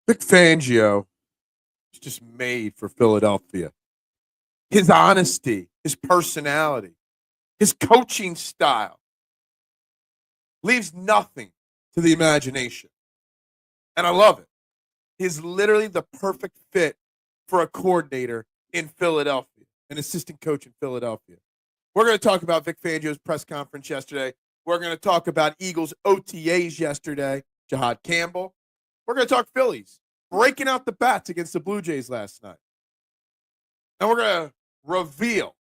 Vic Fangio is just made for Philadelphia. His honesty, his personality, his coaching style leaves nothing to the imagination. And I love it. He's literally the perfect fit for a coordinator in Philadelphia, an assistant coach in Philadelphia. We're going to talk about Vic Fangio's press conference yesterday. We're going to talk about Eagles OTAs yesterday, Jihaad Campbell. We're going to talk Phillies breaking out the bats against the Blue Jays last night. And we're going to reveal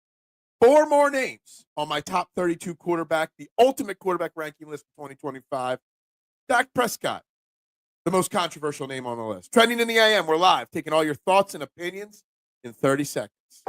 4 more names on my top 32 quarterback, the ultimate quarterback ranking list for 2025. Dak Prescott, the most controversial name on the list. Trending in the AM, we're live, taking all your thoughts and opinions in 30 seconds.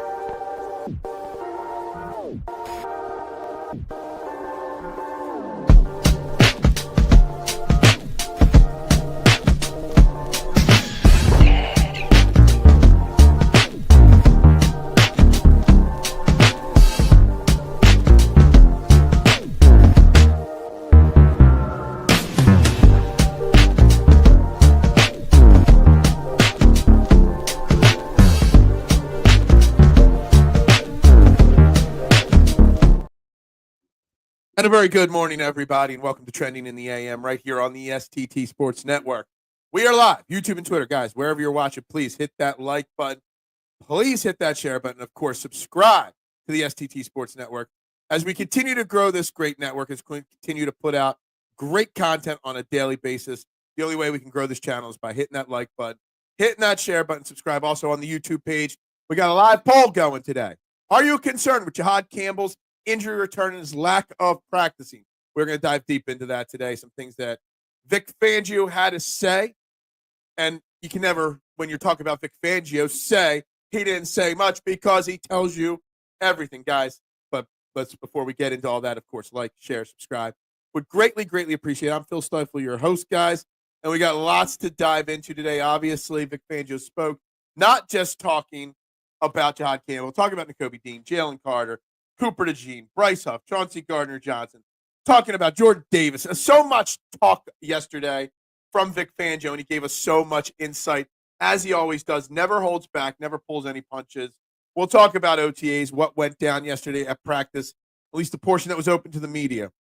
And a very good morning, everybody, and welcome to Trending in the AM right here on the STT Sports Network. We are live, YouTube and Twitter. Guys, wherever you're watching, please hit that like button. Please hit that share button. Of course, subscribe to the STT Sports Network. As we continue to grow this great network, as we continue to put out great content on a daily basis, the only way we can grow this channel is by hitting that like button, hitting that share button, subscribe. Also on the YouTube page, we got a live poll going today. Are you concerned with Jihaad Campbell's injury return and his lack of practicing? We're going to dive deep into that today. Some things that Vic Fangio had to say. And you can never, when you're talking about Vic Fangio, say he didn't say much because he tells you everything, guys. But before we get into all that, of course, like, share, subscribe. Would greatly, greatly appreciate it. I'm Phil Stiefel, your host, guys. And we got lots to dive into today. Obviously, Vic Fangio spoke, not just talking about Jihaad Campbell, talking about Nakobe Dean, Jalen Carter, Cooper Dejean, Bryce Huff, Chauncey Gardner-Johnson, talking about Jordan Davis. So much talk yesterday from Vic Fangio, and he gave us so much insight, as he always does. Never holds back, never pulls any punches. We'll talk about OTAs, what went down yesterday at practice, at least the portion that was open to the media.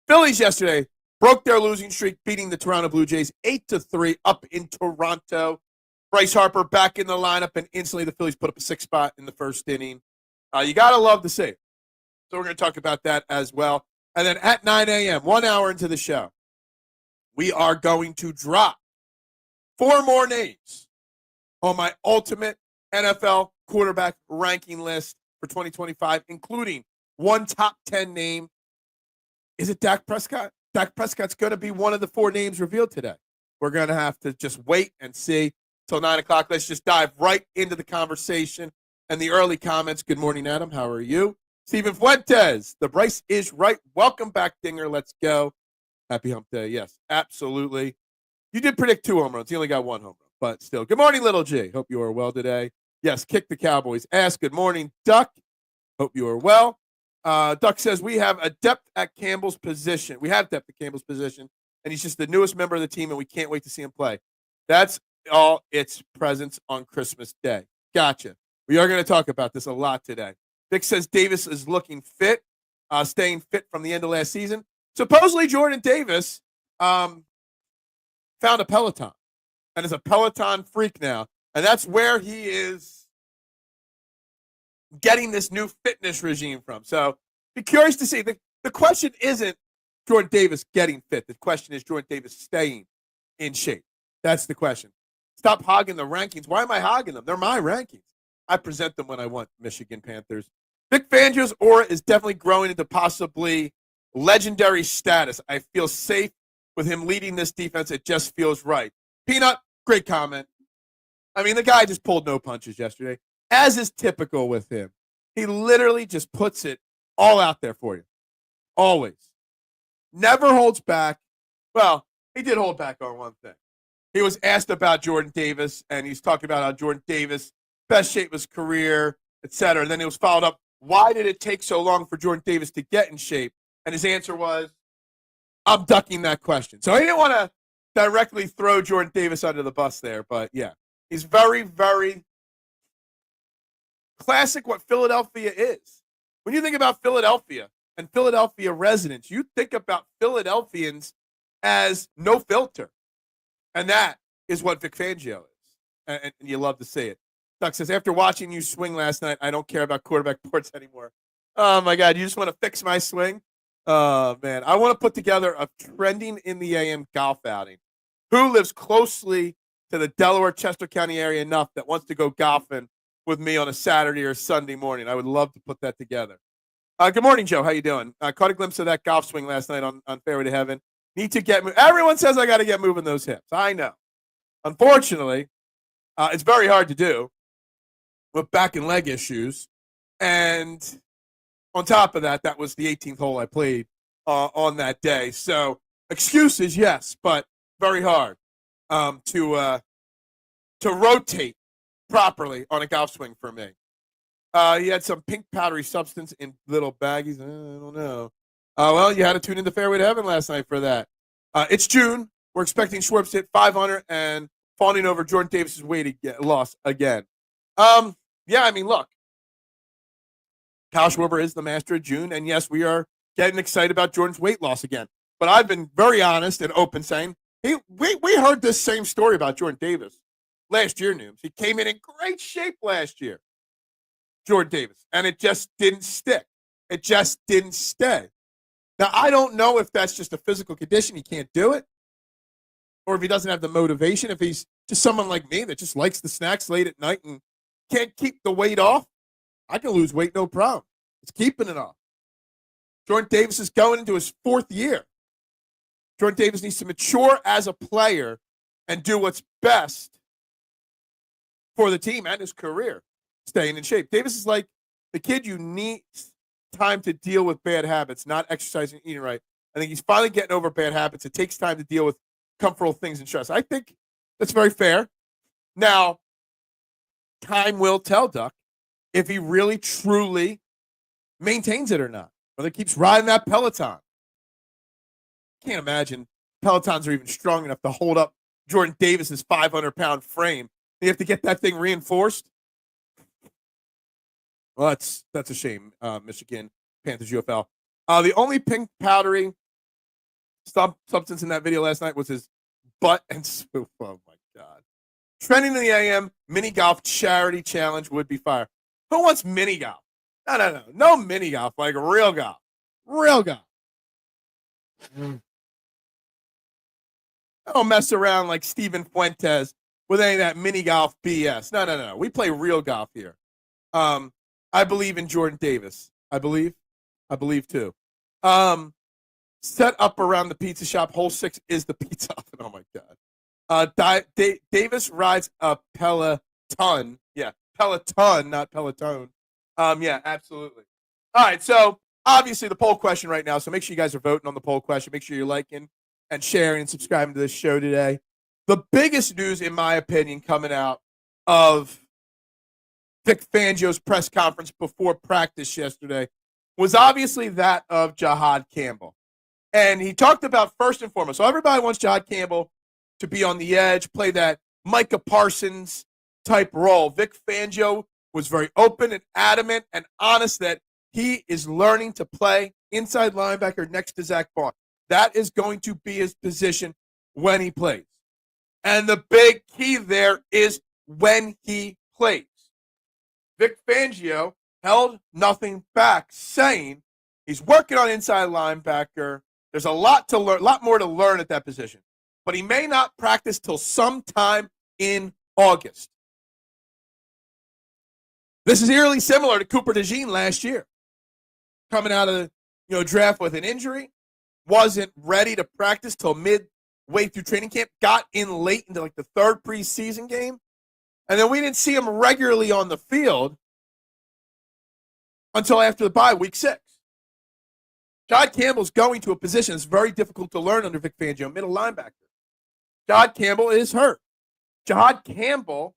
Phillies yesterday broke their losing streak, beating the Toronto Blue Jays 8-3 up in Toronto. Bryce Harper back in the lineup, and instantly the Phillies put up a 6 spot in the first inning. You got to love to see it. So we're going to talk about that as well. And then at 9 a.m., 1 hour into the show, we are going to drop 4 more names on my ultimate NFL quarterback ranking list for 2025, including one top 10 name. Is it Dak Prescott? Dak Prescott's going to be one of the 4 names revealed today. We're going to have to just wait and see till 9 o'clock. Let's just dive right into the conversation and the early comments. Good morning, Adam. How are you? Steven Fuentes, the Bryce is right. Welcome back, Dinger. Let's go. Happy hump day. Yes, absolutely. You did predict 2 home runs. You only got 1 home run, but still. Good morning, Little G. Hope you are well today. Yes, kick the Cowboys' ass. Good morning, Duck. Hope you are well. Duck says, we have a depth at Campbell's position. We have depth at Campbell's position, and he's just the newest member of the team, and we can't wait to see him play. That's all its presence on Christmas Day. Gotcha. We are going to talk about this a lot today. Vic says Davis is looking fit, staying fit from the end of last season. Supposedly, Jordan Davis found a Peloton and is a Peloton freak now. And that's where he is getting this new fitness regime from. So be curious to see. The question isn't Jordan Davis getting fit. The question is Jordan Davis staying in shape. That's the question. Stop hogging the rankings. Why am I hogging them? They're my rankings. I present them when I want Michigan Panthers. Vic Fangio's aura is definitely growing into possibly legendary status. I feel safe with him leading this defense. It just feels right. Peanut, great comment. I mean, the guy just pulled no punches yesterday, as is typical with him. He literally just puts it all out there for you. Always. Never holds back. Well, he did hold back on one thing. He was asked about Jordan Davis, and he's talking about how Jordan Davis, best shape of his career, etc. And then it was followed up, why did it take so long for Jordan Davis to get in shape? And his answer was, I'm ducking that question. So he didn't want to directly throw Jordan Davis under the bus there, but yeah, he's very, very classic what Philadelphia is. When you think about Philadelphia and Philadelphia residents, you think about Philadelphians as no filter. And that is what Vic Fangio is. And you love to see it. Duck says, after watching you swing last night, I don't care about quarterback boards anymore. Oh, my God. You just want to fix my swing? Oh, man. I want to put together a trending in the AM golf outing. Who lives closely to the Delaware, Chester County area enough that wants to go golfing with me on a Saturday or Sunday morning? I would love to put that together. Good morning, Joe. How you doing? Caught a glimpse of that golf swing last night on Fairway to Heaven. Need to get everyone says I got to get moving those hips. I know. Unfortunately, it's very hard to do with back and leg issues. And on top of that, that was the 18th hole I played on that day. So excuses, yes, but very hard to rotate properly on a golf swing for me. He had some pink powdery substance in little baggies. I don't know. Well, you had to tune into Fairway to Heaven last night for that. It's June. We're expecting Schwartz to hit 500 and falling over Jordan Davis's way to get lost again. Yeah, I mean, look. Kyle Schwarber is the master of June, and yes, we are getting excited about Jordan's weight loss again. But I've been very honest and open saying, we heard this same story about Jordan Davis last year, Nooms. He came in great shape last year, Jordan Davis, and it just didn't stick. It just didn't stay. Now, I don't know if that's just a physical condition, he can't do it, or if he doesn't have the motivation, if he's just someone like me that just likes the snacks late at night and can't keep the weight off. I can lose weight, no problem. It's keeping it off. Jordan Davis is going into his 4th year. Jordan Davis needs to mature as a player and do what's best for the team and his career, staying in shape. Davis is like the kid you need time to deal with bad habits, not exercising and eating right. I think he's finally getting over bad habits. It takes time to deal with comfortable things and stress. I think that's very fair. Now, time will tell, Duck, if he really, truly maintains it or not, whether he keeps riding that Peloton. Can't imagine Pelotons are even strong enough to hold up Jordan Davis's 500-pound frame. You have to get that thing reinforced. Well, that's a shame, Michigan Panthers UFL. The only pink powdery substance in that video last night was his butt and swoop. Oh, my God. Trending in the AM, mini golf charity challenge would be fire. Who wants mini golf? No. No mini golf, like real golf. Real golf. I don't mess around like Steven Fuentes with any of that mini golf BS. No. We play real golf here. I believe in Jordan Davis. I believe too. Set up around the pizza shop. Hole 6 is the pizza oven. Oh, my God. Davis rides a Peloton. Yeah, Peloton, not Peloton. Yeah, absolutely. All right, so obviously the poll question right now, so make sure you guys are voting on the poll question. Make sure you're liking and sharing and subscribing to this show today. The biggest news, in my opinion, coming out of Vic Fangio's press conference before practice yesterday was obviously that of Jihaad Campbell. And he talked about, first and foremost, so everybody wants Jihaad Campbell to be on the edge, play that Micah Parsons type role. Vic Fangio was very open and adamant and honest that he is learning to play inside linebacker next to Zach Bond. That is going to be his position when he plays. And the big key there is when he plays. Vic Fangio held nothing back, saying he's working on inside linebacker. There's a lot to learn, a lot more to learn at that position. But he may not practice till sometime in August. This is eerily similar to Cooper Dejean last year. Coming out of the draft with an injury, wasn't ready to practice till midway through training camp, got in late into like the 3rd preseason game, and then we didn't see him regularly on the field until after the bye, week 6. Jihaad Campbell's going to a position that's very difficult to learn under Vic Fangio, middle linebacker. Jihaad Campbell is hurt. Jihaad Campbell,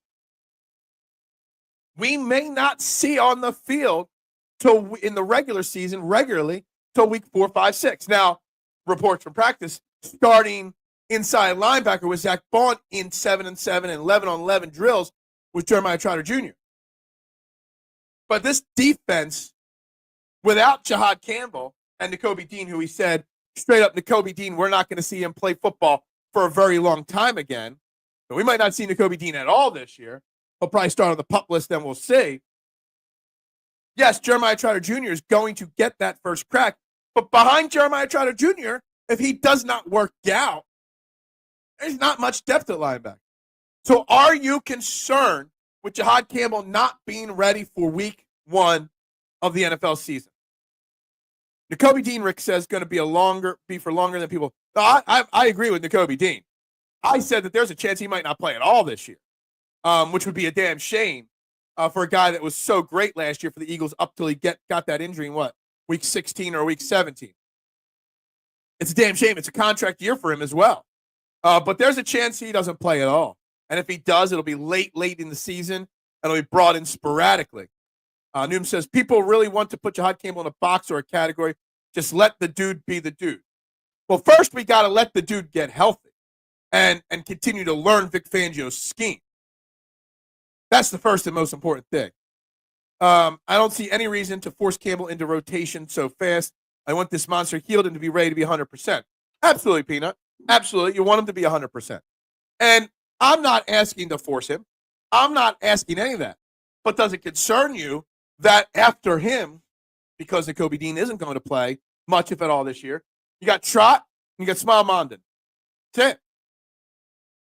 we may not see on the field till in the regular season regularly till week 4, 5, 6. Now, reports from practice starting inside linebacker with Zach Bond in 7-7 and 11-on-11 drills with Jeremiah Trotter Jr. But this defense, without Jihaad Campbell and Nakobe Dean, who he said straight up, Nakobe Dean, we're not going to see him play football for a very long time again. So we might not see Nakobe Dean at all this year. He'll probably start on the PUP list, then we'll see. Yes, Jeremiah Trotter Jr. is going to get that first crack. But behind Jeremiah Trotter Jr., if he does not work out, there's not much depth at linebacker. So are you concerned with Jihaad Campbell not being ready for week 1 of the NFL season? Nakobe Dean, Rick says, going to be for longer than people. No, I agree with Nakobe Dean. I said that there's a chance he might not play at all this year, which would be a damn shame for a guy that was so great last year for the Eagles up till he got that injury in week 16 or week 17. It's a damn shame. It's a contract year for him as well. But there's a chance he doesn't play at all. And if he does, it'll be late in the season, and it'll be brought in sporadically. Noom says, people really want to put Jihaad Campbell in a box or a category. Just let the dude be the dude. Well, first we got to let the dude get healthy and continue to learn Vic Fangio's scheme. That's the first and most important thing. I don't see any reason to force Campbell into rotation so fast. I want this monster healed and to be ready to be 100%. Absolutely, Peanut. Absolutely. You want him to be 100%. And I'm not asking to force him. I'm not asking any of that. But does it concern you that after him, because Nakobe Dean isn't going to play much, if at all, this year, you got Trot and you got Smile Mondon? That's it.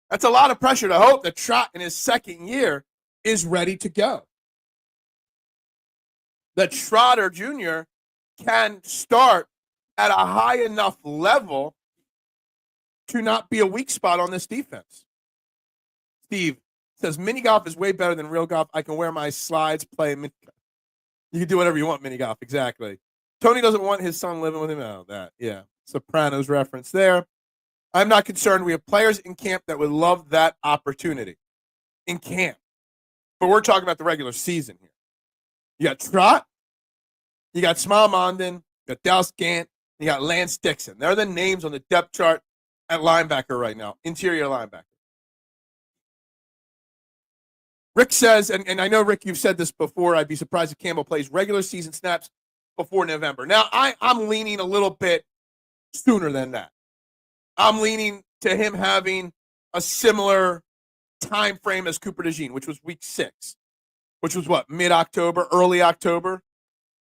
That's a lot of pressure to hope that Trot in his second year is ready to go. That Trotter Jr. can start at a high enough level to not be a weak spot on this defense. Steve says, mini golf is way better than real golf. I can wear my slides, play mini golf. You can do whatever you want, mini golf, exactly. Tony doesn't want his son living with him. Oh, that, yeah. Sopranos reference there. I'm not concerned. We have players in camp that would love that opportunity. In camp. But we're talking about the regular season here. You got Trot, you got Smile Mondon, you got Dallas Gant, you got Lance Dixon. They're the names on the depth chart at linebacker right now, interior linebacker. Rick says, and I know, Rick, you've said this before, I'd be surprised if Campbell plays regular season snaps before November. Now, I'm leaning a little bit sooner than that. I'm leaning to him having a similar time frame as Cooper Dejean, which was week 6, which was what, mid-October, early October?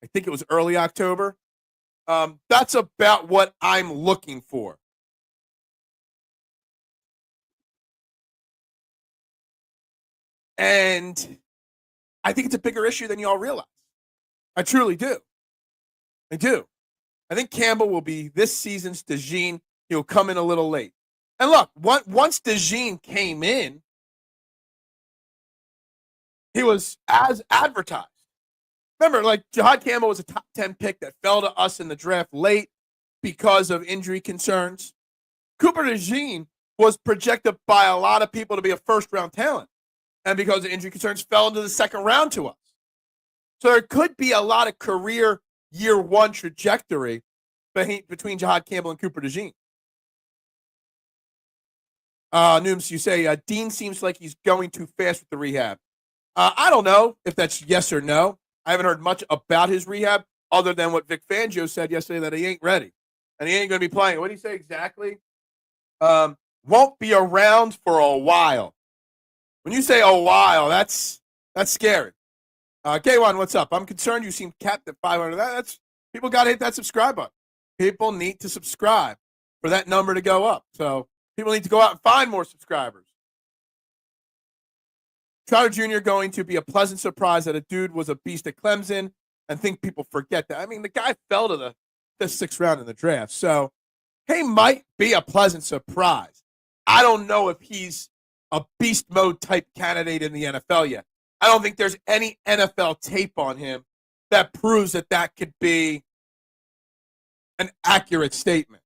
I think it was early October. That's about what I'm looking for. And I think it's a bigger issue than you all realize. I truly do. I do. I think Campbell will be this season's Dejean. He'll come in a little late. And look, once Dejean came in, he was as advertised. Remember, like, Jihaad Campbell was a top 10 pick that fell to us in the draft late because of injury concerns. Cooper Dejean was projected by a lot of people to be a first-round talent. And because of injury concerns, fell into the second round to us. So there could be a lot of career year one trajectory between Jihaad Campbell and Cooper Dejean. Nooms, you say, Dean seems like he's going too fast with the rehab. I don't know if that's yes or no. I haven't heard much about his rehab other than what Vic Fangio said yesterday, that he ain't ready. And he ain't going to be playing. What did he say exactly? Won't be around for a while. When you say a while, that's scary. K1, what's up? I'm concerned you seem capped at 500. That's people got to hit that subscribe button. People need to subscribe for that number to go up. So people need to go out and find more subscribers. Trotter Jr. going to be a pleasant surprise that a dude was a beast at Clemson, and think people forget that. I mean, the guy fell to the 6th round in the draft. So he might be a pleasant surprise. I don't know if he's a beast mode type candidate in the NFL yet. I don't think there's any NFL tape on him that proves that could be an accurate statement.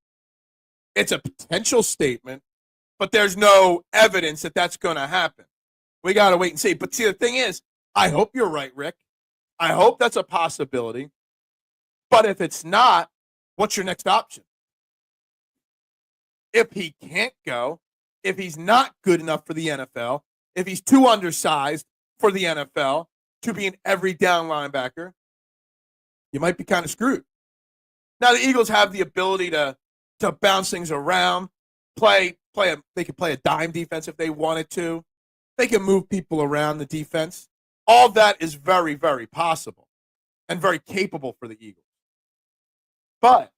It's a potential statement, but there's no evidence that that's going to happen. We got to wait and see. But see, the thing is, I hope you're right, Rick. I hope that's a possibility. But if it's not, what's your next option? if he can't go, if he's not good enough for the NFL, if he's too undersized for the NFL to be an every down linebacker, you might be kind of screwed. Now the Eagles have the ability to bounce things around, they could play a dime defense if they wanted to. They can move people around the defense. All that is very, very possible and very capable for the Eagles. But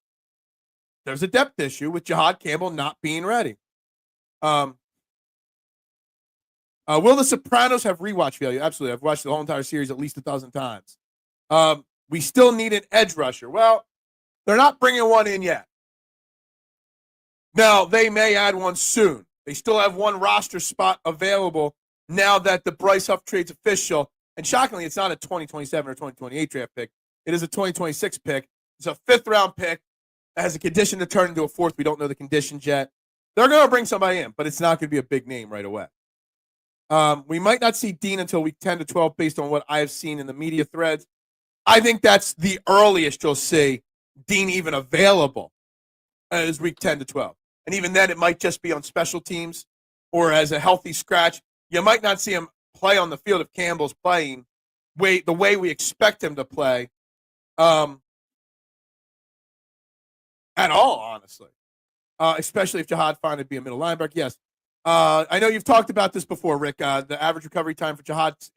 there's a depth issue with Jihaad Campbell not being ready. Will The Sopranos have rewatch value? Absolutely. I've watched the whole entire series at least 1,000 times. We still need an edge rusher. Well, they're not bringing one in yet. Now, they may add one soon. They still have one roster spot available now that the Bryce Huff trade's official. And shockingly, it's not a 2027 or 2028 draft pick. It is a 2026 pick. It's a fifth-round pick that has a condition to turn into a fourth. We don't know the conditions yet. They're going to bring somebody in, but it's not going to be a big name right away. We might not see Dean until week 10 to 12 based on what I have seen in the media threads. I think that's the earliest you'll see Dean even available is week 10 to 12. And even then, it might just be on special teams or as a healthy scratch. You might not see him play on the field if Campbell's playing the way we expect him to play at all, honestly. Especially if Jihaad found to be a middle linebacker. Yes. I know you've talked about this before, Rick. The average recovery time for Jihaad's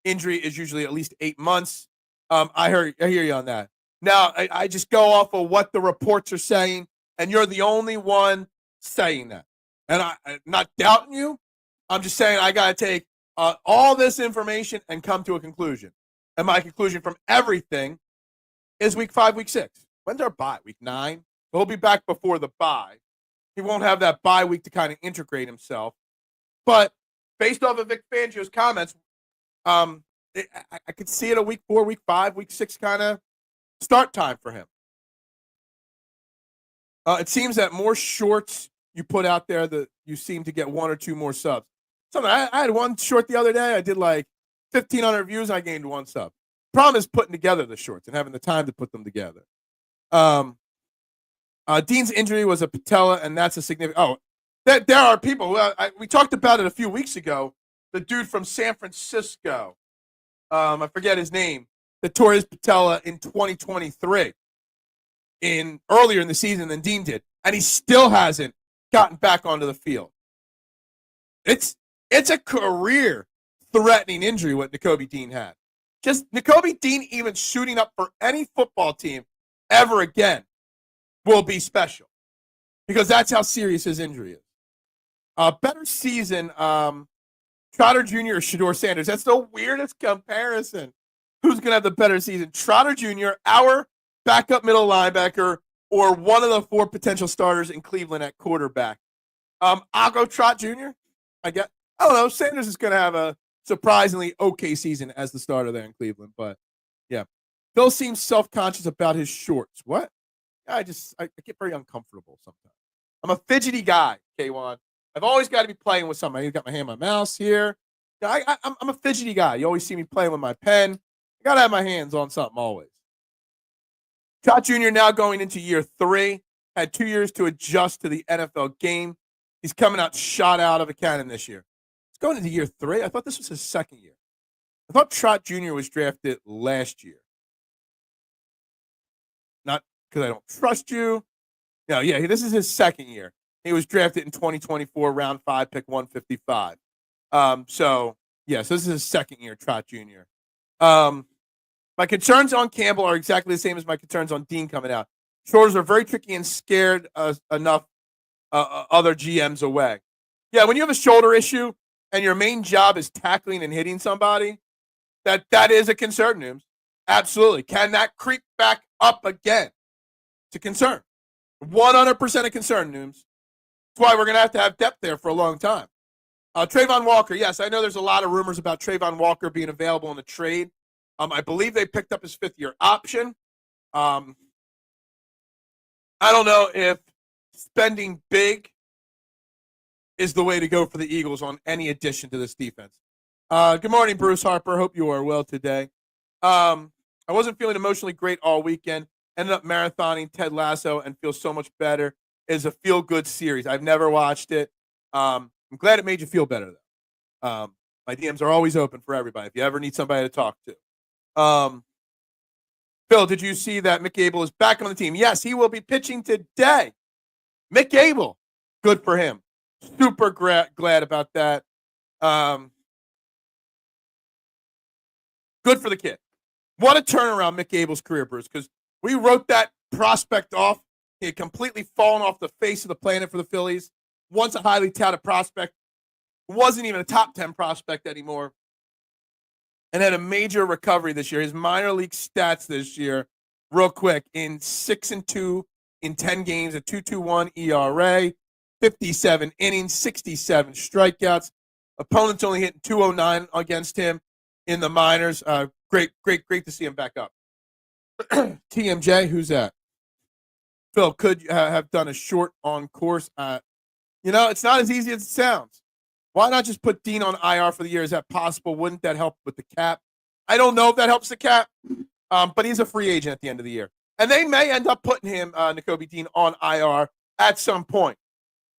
injury is usually at least 8 months. I hear you on that. Now, I just go off of what the reports are saying, and you're the only one saying that. And I'm not doubting you. I'm just saying I got to take all this information and come to a conclusion. And my conclusion from everything is week 5, week 6. When's our bye? Week 9? He'll be back before the bye. He won't have that bye week to kind of integrate himself. But based off of Vic Fangio's comments, I could see it a week 4, week 5, week 6 kind of start time for him. It seems that more shorts you put out there, that you seem to get 1 or 2 more subs. I had one short the other day. I did like 1,500 views. And I gained 1 sub. Problem is putting together the shorts and having the time to put them together. Dean's injury was a patella, and that's a significant. There are people. We talked about it a few weeks ago. The dude from San Francisco, I forget his name, that tore his patella in 2023, earlier in the season than Dean did, and he still hasn't gotten back onto the field. It's a career-threatening injury what Nakobe Dean had. Just Nakobe Dean even shooting up for any football team ever again will be special because that's how serious his injury is. Better season, Trotter Jr. or Shedeur Sanders. That's the weirdest comparison. Who's going to have the better season? Trotter Jr., our backup middle linebacker, or one of the 4 potential starters in Cleveland at quarterback? I'll go Trot Jr. I don't know. Sanders is going to have a surprisingly okay season as the starter there in Cleveland. But, yeah. Phil seems self-conscious about his shorts. What? I get very uncomfortable sometimes. I'm a fidgety guy, K1. I've always got to be playing with something. I've got my hand on my mouse here. I'm a fidgety guy. You always see me playing with my pen. I got to have my hands on something always. Trot Jr. now going into year 3. Had 2 years to adjust to the NFL game. He's coming out shot out of a cannon this year. He's going into year 3. I thought this was his second year. I thought Trot Jr. was drafted last year. Not because I don't trust you. No, yeah, this is his second year. He was drafted in 2024, round 5, pick 155. So this is his second year, Trot Jr. My concerns on Campbell are exactly the same as my concerns on Dean coming out. Shoulders are very tricky and scared enough other GMs away. Yeah, when you have a shoulder issue and your main job is tackling and hitting somebody, that is a concern, Nooms. Absolutely. Can that creep back up again? It's a concern. 100% a concern, Nooms. That's why we're going to have depth there for a long time. Trayvon Walker, yes, I know there's a lot of rumors about Trayvon Walker being available in the trade. I believe they picked up his 5th-year option. I don't know if spending big is the way to go for the Eagles on any addition to this defense. Good morning, Bruce Harper. Hope you are well today. I wasn't feeling emotionally great all weekend. Ended up marathoning Ted Lasso and feel so much better. is a feel-good series. I've never watched it. I'm glad it made you feel better, though. My DMs are always open for everybody if you ever need somebody to talk to. Phil, did you see that Mick Abel is back on the team? Yes, he will be pitching today. Mick Abel, good for him. Super glad about that. Good for the kid. What a turnaround Mick Abel's career, Bruce, because we wrote that prospect off. He had completely fallen off the face of the planet for the Phillies. Once a highly touted prospect, wasn't even a top 10 prospect anymore, and had a major recovery this year. His minor league stats this year, real quick, in 6-2 in 10 games, a 2.21 ERA, 57 innings, 67 strikeouts. Opponents only hitting 209 against him in the minors. Great to see him back up. TMJ, who's that? Phil, could have done a short on course. It's not as easy as it sounds. Why not just put Dean on IR for the year? Is that possible? Wouldn't that help with the cap? I don't know if that helps the cap, but he's a free agent at the end of the year. And they may end up putting him, Nakobe Dean, on IR at some point.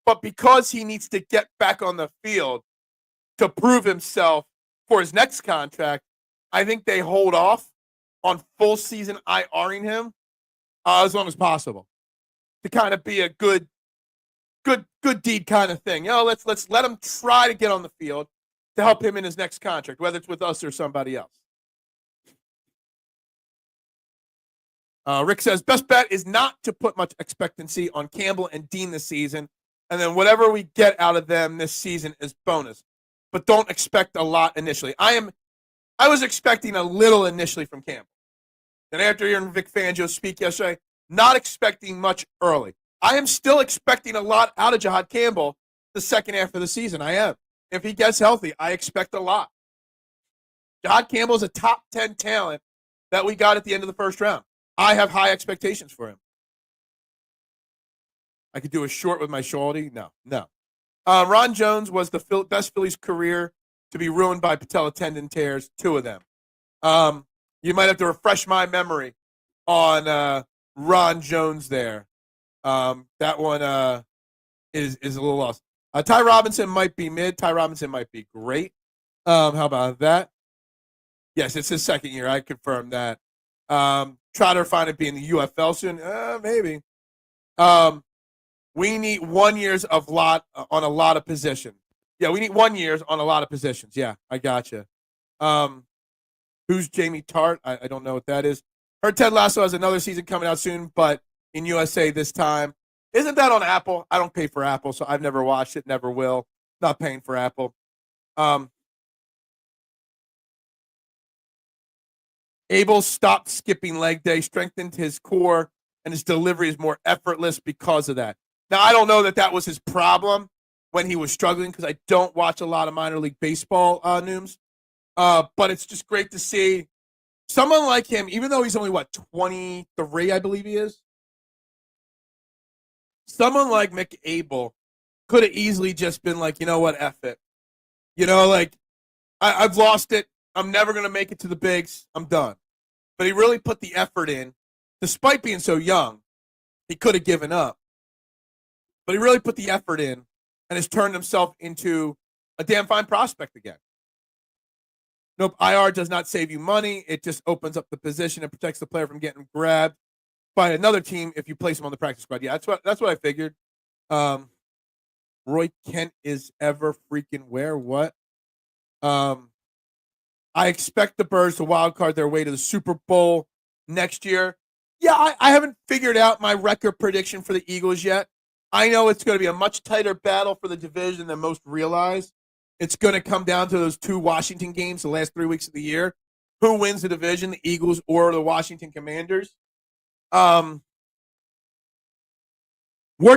But because he needs to get back on the field to prove himself for his next contract, I think they hold off on full season IRing him as long as possible to kind of be a good deed kind of thing. Let's let him try to get on the field to help him in his next contract, whether it's with us or somebody else. Rick says, best bet is not to put much expectancy on Campbell and Dean this season, and then whatever we get out of them this season is bonus. But don't expect a lot initially. I was expecting a little initially from Campbell. And after hearing Vic Fangio speak yesterday, not expecting much early. I am still expecting a lot out of Jihaad Campbell the second half of the season. I am. If he gets healthy, I expect a lot. Jihaad Campbell is a top 10 talent that we got at the end of the first round. I have high expectations for him. I could do a short with my shorty. No. Ron Jones was the best Phillies career to be ruined by patella tendon tears, 2 of them. You might have to refresh my memory on Ron Jones there. That one is a little lost. Ty Robinson might be mid. Ty Robinson might be great. How about that? Yes, it's his second year. I confirm that. Try to find it being the UFL soon. Maybe. We need 1 years of lot on a lot of positions. Yeah, we need 1 years on a lot of positions. Yeah, I gotcha. Who's Jamie Tart? I don't know what that is. Heard Ted Lasso has another season coming out soon, but in USA this time. Isn't that on Apple? I don't pay for Apple, so I've never watched it, never will. Not paying for Apple. Abel stopped skipping leg day, strengthened his core, and his delivery is more effortless because of that. Now, I don't know that was his problem when he was struggling because I don't watch a lot of minor league baseball news. But it's just great to see someone like him, even though he's only, 23, I believe he is. Someone like Mick Abel could have easily just been like, you know what, F it. I've lost it. I'm never going to make it to the bigs. I'm done. But he really put the effort in. Despite being so young, he could have given up. But he really put the effort in and has turned himself into a damn fine prospect again. Nope, IR does not save you money. It just opens up the position and protects the player from getting grabbed by another team if you place him on the practice squad. Yeah, that's what I figured. Roy Kent is ever freaking where? What? I expect the Birds to wild card their way to the Super Bowl next year. Yeah, I haven't figured out my record prediction for the Eagles yet. I know it's going to be a much tighter battle for the division than most realize. It's going to come down to those 2 Washington games the last 3 weeks of the year. Who wins the division, the Eagles or the Washington Commanders? We're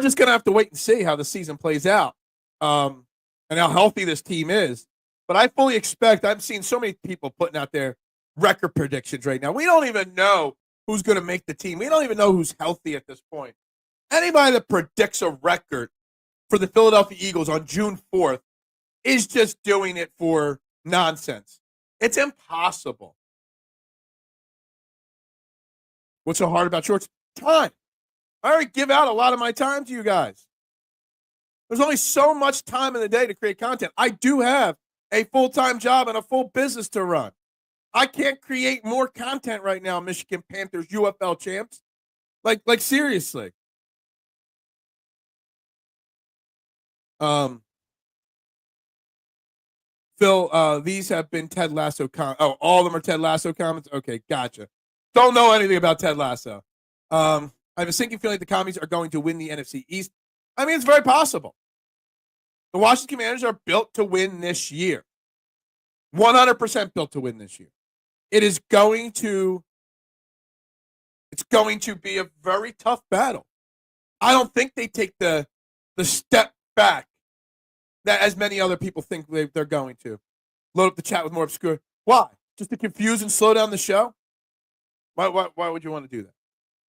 just going to have to wait and see how the season plays out and how healthy this team is. But I fully expect, I'm seeing so many people putting out their record predictions right now. We don't even know who's going to make the team. We don't even know who's healthy at this point. Anybody that predicts a record for the Philadelphia Eagles on June 4th is just doing it for nonsense. It's impossible. What's so hard about shorts? Time. I already give out a lot of my time to you guys. There's only so much time in the day to create content. I do have a full-time job and a full business to run. I can't create more content right now, Michigan Panthers UFL champs. Like seriously. Phil, these have been Ted Lasso all of them are Ted Lasso comments? Okay, gotcha. Don't know anything about Ted Lasso. I have a sinking feeling the Commies are going to win the NFC East. I mean, it's very possible. The Washington Commanders are built to win this year. 100% built to win this year. It's going to be a very tough battle. I don't think they take the step back that as many other people think they're going to. Load up the chat with more obscure. Why? Just to confuse and slow down the show? Why would you want to do that?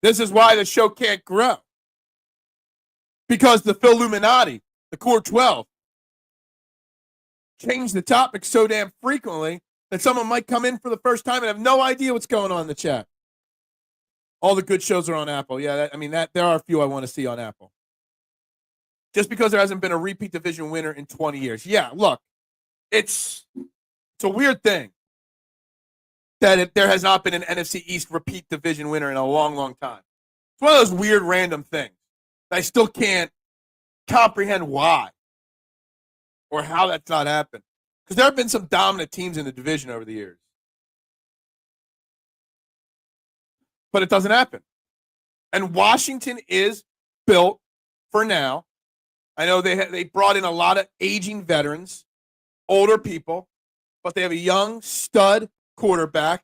This is why the show can't grow. Because the Philluminati, the Core 12, change the topic so damn frequently that someone might come in for the first time and have no idea what's going on in the chat. All the good shows are on Apple. Yeah, there are a few I want to see on Apple. Just because there hasn't been a repeat division winner in 20 years. Yeah, look, it's a weird thing that there has not been an NFC East repeat division winner in a long, long time. It's one of those weird random things. I still can't comprehend why or how that's not happened. Because there have been some dominant teams in the division over the years. But it doesn't happen. And Washington is built for now. I know they brought in a lot of aging veterans, older people, but they have a young stud quarterback.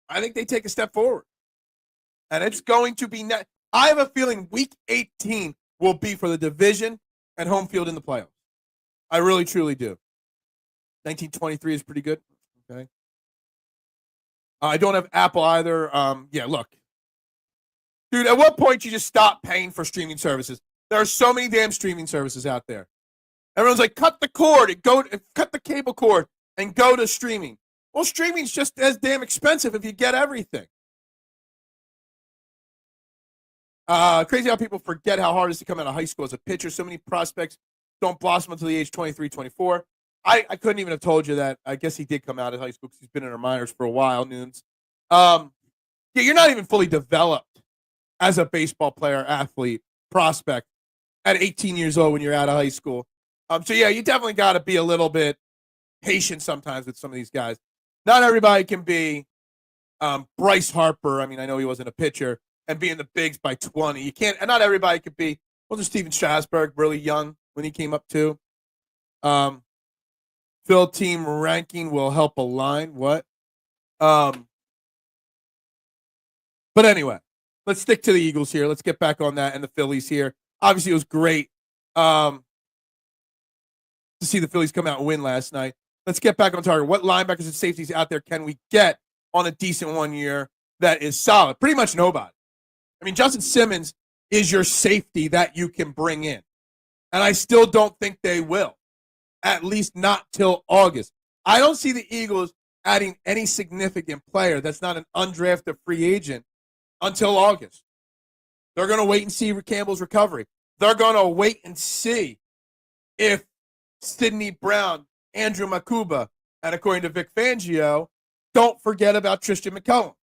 I think they take a step forward. And it's going to be I have a feeling week 18 will be for the division and home field in the playoffs. I really, truly do. 1923 is pretty good. Okay. I don't have Apple either. Yeah, look. Dude, at what point you just stop paying for streaming services? There are so many damn streaming services out there. Everyone's like, cut the cord and cut the cable cord and go to streaming. Well, streaming's just as damn expensive if you get everything. Crazy how people forget how hard it is to come out of high school as a pitcher. So many prospects don't blossom until the age 23, 24. I couldn't even have told you that. I guess he did come out of high school because he's been in our minors for a while, Nunes. Yeah, you're not even fully developed as a baseball player, athlete, prospect at 18 years old when you're out of high school. So, yeah, you definitely got to be a little bit patient sometimes with some of these guys. Not everybody can be Bryce Harper. I mean, I know he wasn't a pitcher, and be in the bigs by 20. You can't, and not everybody could be. Wasn't Steven Strasburg really young when he came up too? Phil team ranking will help align. What? But anyway, let's stick to the Eagles here. Let's get back on that and the Phillies here. Obviously, it was great to see the Phillies come out and win last night. Let's get back on target. What linebackers and safeties out there can we get on a decent 1 year that is solid? Pretty much nobody. I mean, Justin Simmons is your safety that you can bring in. And I still don't think they will, at least not till August. I don't see the Eagles adding any significant player that's not an undrafted free agent until August. They're going to wait and see Campbell's recovery. They're going to wait and see if Sidney Brown, Andrew Makuba, and according to Vic Fangio, don't forget about Tristan McCullum.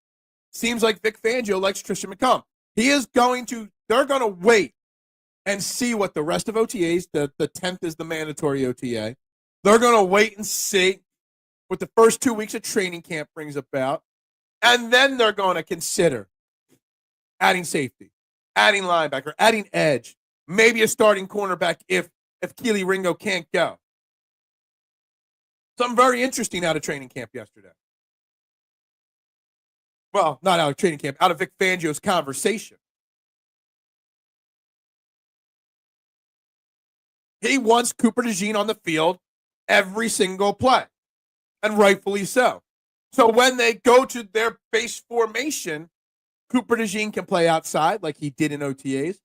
Seems like Vic Fangio likes Tristan McCullum. They're going to wait and see what the rest of OTAs, the 10th is the mandatory OTA. They're going to wait and see what the first 2 weeks of training camp brings about. And then they're going to consider adding safety, adding linebacker, adding edge, maybe a starting cornerback if Keely Ringo can't go. Something very interesting out of training camp yesterday. Well, not out of training camp, out of Vic Fangio's conversation. He wants Cooper Dejean on the field every single play, and rightfully so. So when they go to their base formation, Cooper Dejean can play outside like he did in OTAs.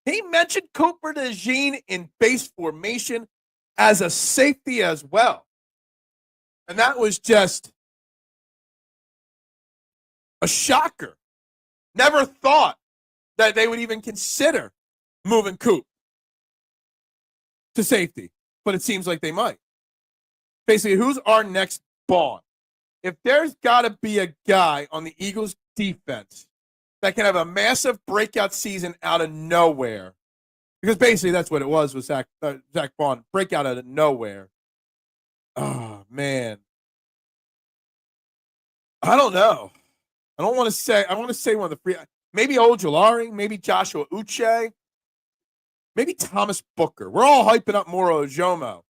He mentioned Cooper Dejean in base formation as a safety as well. And that was just a shocker Never thought that they would even consider moving Coop to safety, but it seems like they might. Basically, who's our next Bond? If there's got to be a guy on the Eagles defense that can have a massive breakout season out of nowhere, because basically that's what it was with Zach Bond, breakout out of nowhere. Oh, man. I don't know. I want to say one of the free, maybe Ojulari, maybe Joshua Uche, maybe Thomas Booker. We're all hyping up Moro Ojomo.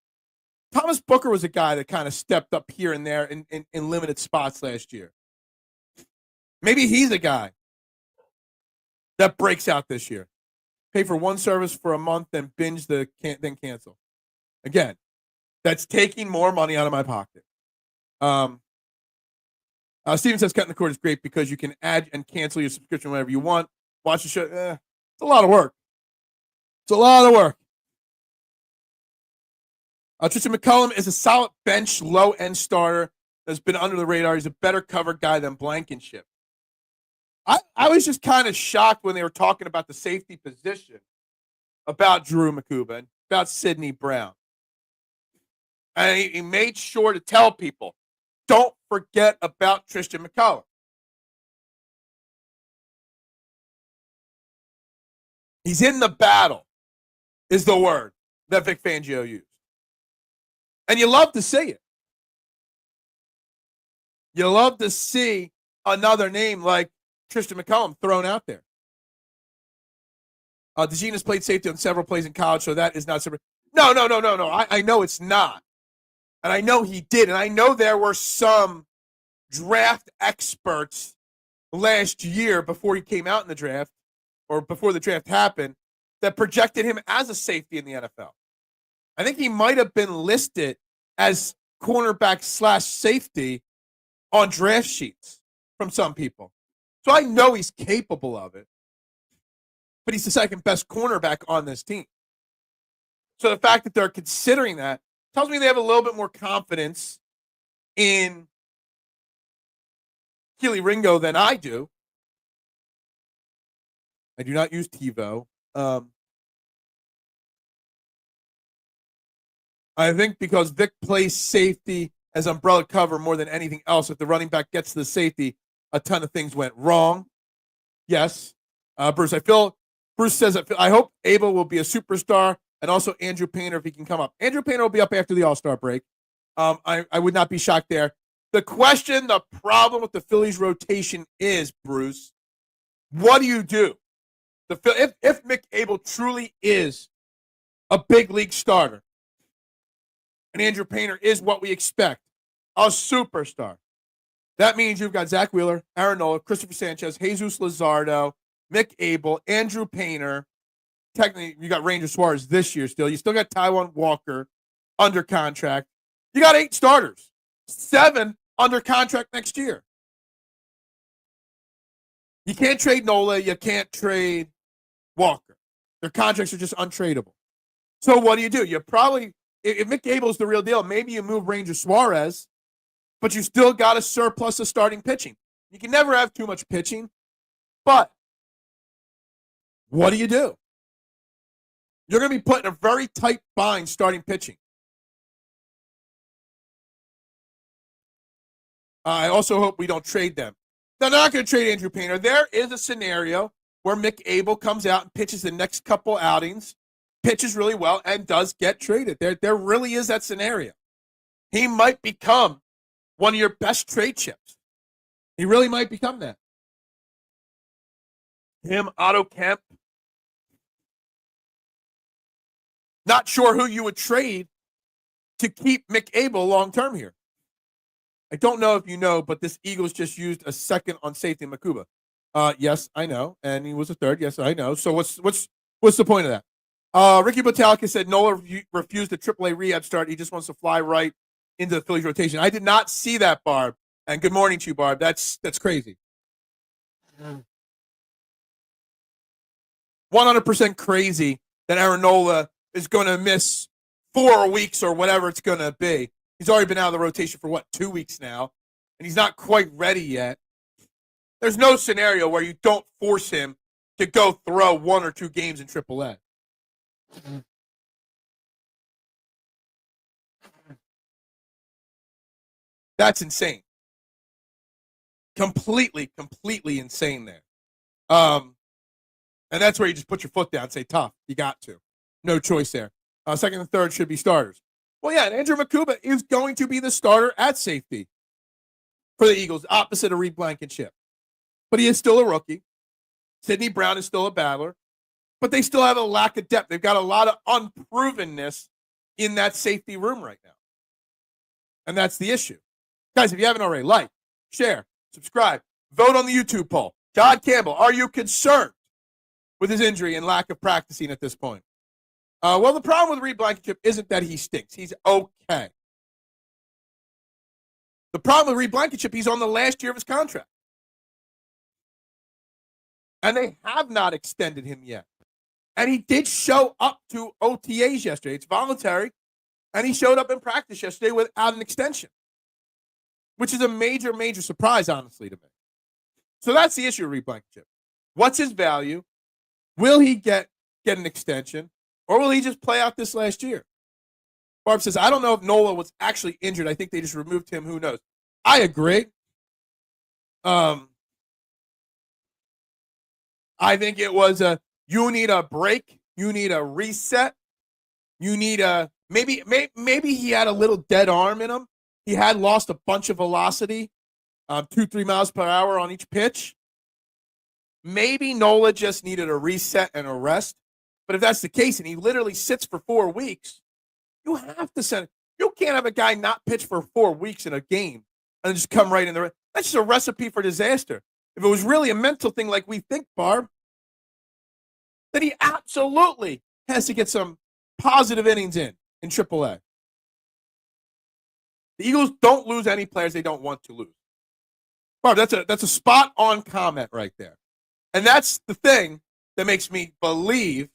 Thomas Booker was a guy that kind of stepped up here and there in limited spots last year. Maybe he's a guy that breaks out this year. Pay for one service for a month, then binge then cancel. Again, that's taking more money out of my pocket. Steven says cutting the cord is great because you can add and cancel your subscription whenever you want. Watch the show. It's a lot of work. Tristan McCullum is a solid bench, low-end starter that's been under the radar. He's a better cover guy than Blankenship. I was just kind of shocked when they were talking about the safety position, about Drew Makuba and about Sidney Brown. And he made sure to tell people, don't forget about Tristan McCullum. He's in the battle, is the word that Vic Fangio used. And you love to see it. You love to see another name like Tristan McCullum thrown out there. Dejean has played safety on several plays in college, so that is not super. No. I know it's not. And I know he did. And I know there were some draft experts last year before he came out in the draft, or before the draft happened, that projected him as a safety in the NFL. I think he might have been listed as cornerback / safety on draft sheets from some people. So I know he's capable of it. But he's the second best cornerback on this team. So the fact that they're considering that tells me they have a little bit more confidence in Keely Ringo than I do. I do not use TiVo. I think because Vic plays safety as umbrella cover more than anything else, if the running back gets to the safety, a ton of things went wrong. Yes. Bruce says, I hope Abel will be a superstar, and also Andrew Painter if he can come up. Andrew Painter will be up after the All-Star break. I would not be shocked there. The problem with the Phillies rotation is, Bruce, what do you do? If Mick Abel truly is a big league starter, and Andrew Painter is what we expect, a superstar, that means you've got Zach Wheeler, Aaron Nola, Christopher Sanchez, Jesus Luzardo, Mick Abel, Andrew Painter. Technically, you got Ranger Suarez this year still. You still got Taiwan Walker under contract. You got 8 starters, 7 under contract next year. You can't trade Nola. You can't trade Walker. Their contracts are just untradeable. So what do? You probably, if Mick Abel's the real deal, maybe you move Ranger Suarez, but you still got a surplus of starting pitching. You can never have too much pitching, but what do? You're going to be put in a very tight bind starting pitching. I also hope we don't trade them. They're not going to trade Andrew Painter. There is a scenario where Mick Abel comes out and pitches the next couple outings, pitches really well, and does get traded. There really is that scenario. He might become one of your best trade chips. He really might become that. Him, Otto Kemp. Not sure who you would trade to keep Mick Abel long-term here. I don't know if you know, but this Eagles just used a second on safety Makuba. Yes, I know. And he was a third. Yes, I know. So what's the point of that? Ricky Botalka said Nola refused a AAA rehab start. He just wants to fly right into the Phillies rotation. I did not see that, Barb. And good morning to you, Barb. That's crazy. 100% crazy that Aaron Nola is going to miss 4 weeks or whatever it's going to be. He's already been out of the rotation for, 2 weeks now, and he's not quite ready yet. There's no scenario where you don't force him to go throw 1 or 2 games in AAA. That's insane. Completely insane there. And that's where you just put your foot down and say, tough. You got to. No choice there. Second and third should be starters. Well, yeah, and Andrew Makuba is going to be the starter at safety for the Eagles, opposite of Reed Blankenship. But he is still a rookie. Sidney Brown is still a battler. But they still have a lack of depth. They've got a lot of unprovenness in that safety room right now. And that's the issue. Guys, if you haven't already, like, share, subscribe, vote on the YouTube poll. Jihaad Campbell, are you concerned with his injury and lack of practicing at this point? Well, the problem with Reed Blankenship isn't that he stinks. He's okay. The problem with Reed Blankenship, he's on the last year of his contract. And they have not extended him yet. And he did show up to OTAs yesterday. It's voluntary. And he showed up in practice yesterday without an extension, which is a major, major surprise, honestly, to me. So that's the issue with Reed Blankenship. What's his value? Will he get an extension? Or will he just play out this last year? Barb says, I don't know if Nola was actually injured. I think they just removed him. Who knows? I agree. I think it was you need a break. You need a reset. You need a maybe he had a little dead arm in him. He had lost a bunch of velocity, 2-3 miles per hour on each pitch. Maybe Nola just needed a reset and a rest. But if that's the case, and he literally sits for 4 weeks, you have to send. You can't have a guy not pitch for 4 weeks in a game and just come right in there. That's just a recipe for disaster. If it was really a mental thing like we think, Barb, then he absolutely has to get some positive innings in AAA. The Eagles don't lose any players they don't want to lose. Barb, that's a spot-on comment right there. And that's the thing that makes me believe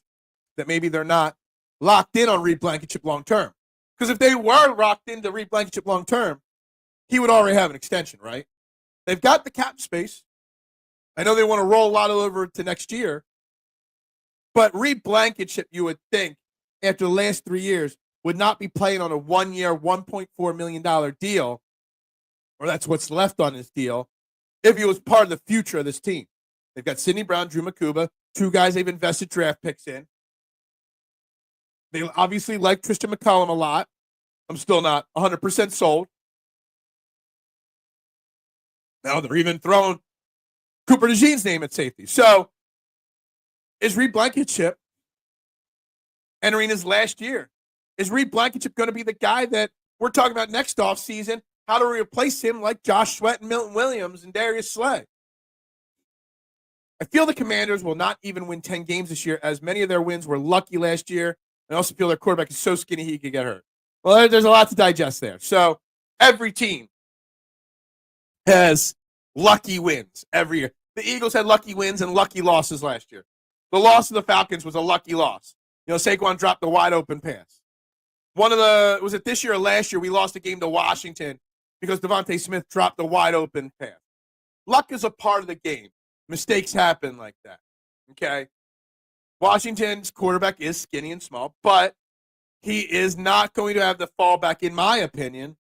that maybe they're not locked in on Reed Blankenship long-term. Because if they were locked into Reed Blankenship long-term, he would already have an extension, right? They've got the cap space. I know they want to roll a lot over to next year. But Reed Blankenship, you would think, after the last 3 years, would not be playing on a 1-year, $1.4 million deal, or that's what's left on his deal, if he was part of the future of this team. They've got Sidney Brown, Drew Makuba, 2 guys they've invested draft picks in. They obviously like Tristan McCollum a lot. I'm still not 100% sold. Now they're even throwing Cooper Dejean's name at safety. So is Reed Blankenship entering his last year? Is Reed Blankenship going to be the guy that we're talking about next offseason? How to replace him like Josh Sweat and Milton Williams and Darius Slay? I feel the Commanders will not even win 10 games this year, as many of their wins were lucky last year. I also feel their quarterback is so skinny he could get hurt. Well, there's a lot to digest there. So every team has lucky wins every year. The Eagles had lucky wins and lucky losses last year. The loss of the Falcons was a lucky loss. You know, Saquon dropped the wide open pass. Was it this year or last year, we lost a game to Washington because Devontae Smith dropped the wide open pass. Luck is a part of the game. Mistakes happen like that. Okay? Washington's quarterback is skinny and small, but he is not going to have the fallback, in my opinion,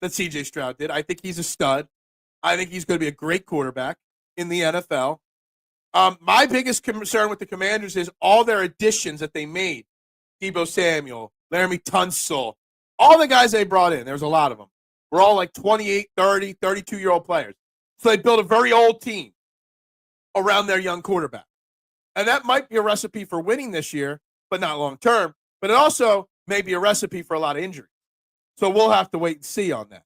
that C.J. Stroud did. I think he's a stud. I think he's going to be a great quarterback in the NFL. My biggest concern with the Commanders is all their additions that they made. Deebo Samuel, Laramie Tunsil, all the guys they brought in, there's a lot of them, were all like 28, 30, 32-year-old players. So they built a very old team around their young quarterback. And that might be a recipe for winning this year, but not long term. But it also may be a recipe for a lot of injuries. So we'll have to wait and see on that.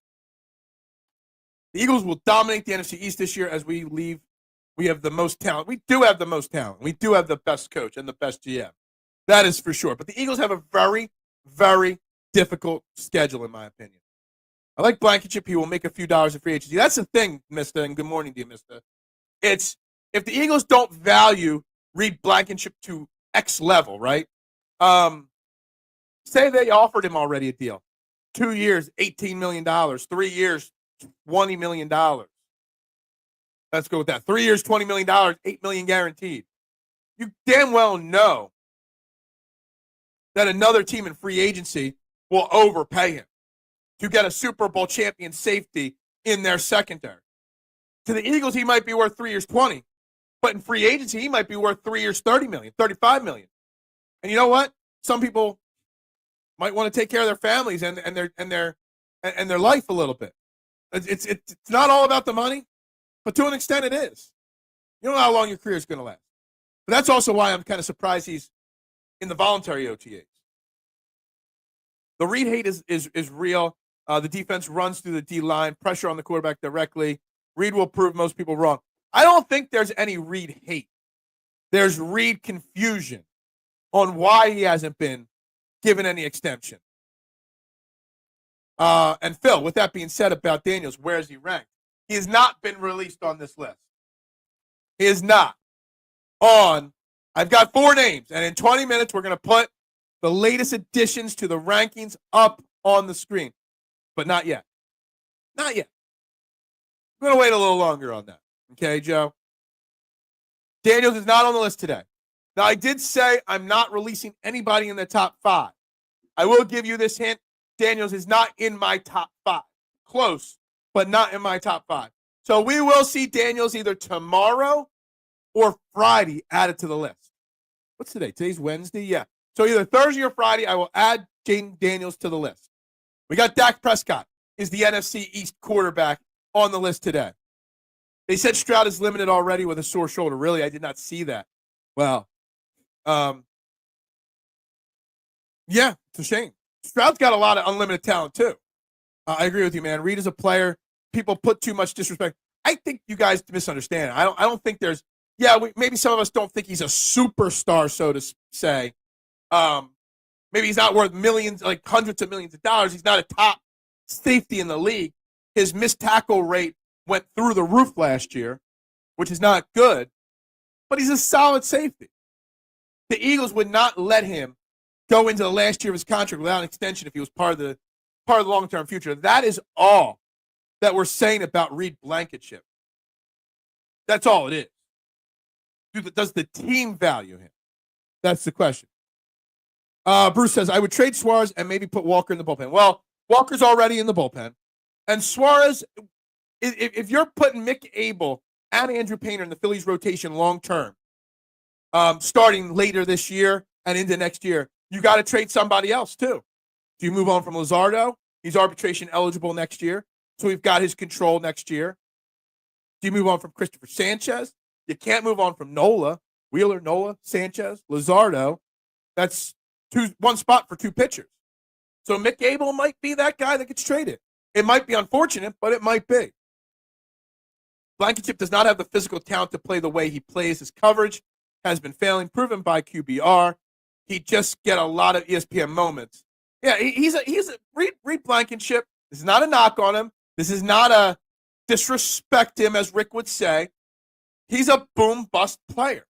The Eagles will dominate the NFC East this year as we leave. We have the most talent. We do have the most talent. We do have the best coach and the best GM. That is for sure. But the Eagles have a very, very difficult schedule, in my opinion. I like Blankenship. He will make a few dollars in free agency. That's the thing, mister, and good morning to you, mister. It's if the Eagles don't value Reed Blankenship to X level, right? Say they offered him already a deal. 2 years, $18 million. 3 years, $20 million. Let's go with that. 3 years, $20 million, $8 million guaranteed. You damn well know that another team in free agency will overpay him to get a Super Bowl champion safety in their secondary. To the Eagles, he might be worth 3 years, 20. But in free agency, he might be worth 3 years, 30 million, 35 million. And you know what? Some people might want to take care of their families and their life a little bit. It's not all about the money, but to an extent it is. You don't know how long your career is going to last. But that's also why I'm kind of surprised he's in the voluntary OTAs. The Reed hate is real. The defense runs through the D-line, pressure on the quarterback directly. Reed will prove most people wrong. I don't think there's any Reed hate. There's Reed confusion on why he hasn't been given any extension. And Phil, with that being said about Daniels, where is he ranked? He has not been released on this list. He is not on. I've got 4 names, and in 20 minutes, we're going to put the latest additions to the rankings up on the screen. But not yet. Not yet. I'm going to wait a little longer on that. Okay, Joe? Daniels is not on the list today. Now, I did say I'm not releasing anybody in the top 5. I will give you this hint. Daniels is not in my top 5. Close, but not in my top 5. So we will see Daniels either tomorrow or Friday added to the list. What's today? Today's Wednesday? Yeah. So either Thursday or Friday, I will add Jaden Daniels to the list. We got Dak Prescott is the NFC East quarterback on the list today. They said Stroud is limited already with a sore shoulder. Really, I did not see that. Well, yeah, it's a shame. Stroud's got a lot of unlimited talent, too. I agree with you, man. Reed is a player. People put too much disrespect. I think you guys misunderstand. I don't think there's, maybe some of us don't think he's a superstar, so to say. Maybe he's not worth millions, like hundreds of millions of dollars. He's not a top safety in the league. His missed tackle rate went through the roof last year, which is not good, but he's a solid safety. The Eagles would not let him go into the last year of his contract without an extension if he was part of the long-term future. That is all that we're saying about Reed Blankenship. That's all it is. Does the team value him? That's the question. Bruce says, I would trade Suarez and maybe put Walker in the bullpen. Well, Walker's already in the bullpen. And Suarez, if you're putting Mick Abel and Andrew Painter in the Phillies rotation long-term, starting later this year and into next year, you got to trade somebody else, too. Do you move on from Luzardo? He's arbitration eligible next year, so we've got his control next year. Do you move on from Christopher Sanchez? You can't move on from Nola. Wheeler, Nola, Sanchez, Luzardo. That's one spot for 2 pitchers. So Mick Abel might be that guy that gets traded. It might be unfortunate, but it might be. Blankenship does not have the physical talent to play the way he plays. His coverage has been failing, proven by QBR. He just get a lot of ESPN moments. Yeah, he's a Reed Blankenship. This is not a knock on him. This is not a disrespect him, as Rick would say. He's a boom-bust player.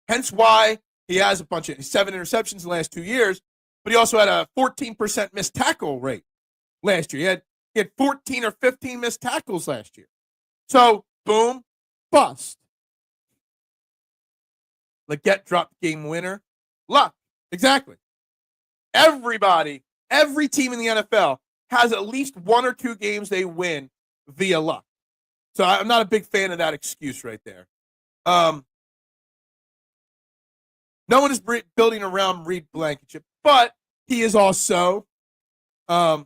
Hence why he has a bunch of 7 interceptions in the last 2 years, but he also had a 14% missed tackle rate last year. He had 14 or 15 missed tackles last year. So, boom, bust. Leggett dropped game winner. Luck. Exactly. Everybody, every team in the NFL has at least 1 or 2 games they win via luck. So I'm not a big fan of that excuse right there. No one is building around Reed Blankenship, but he is also a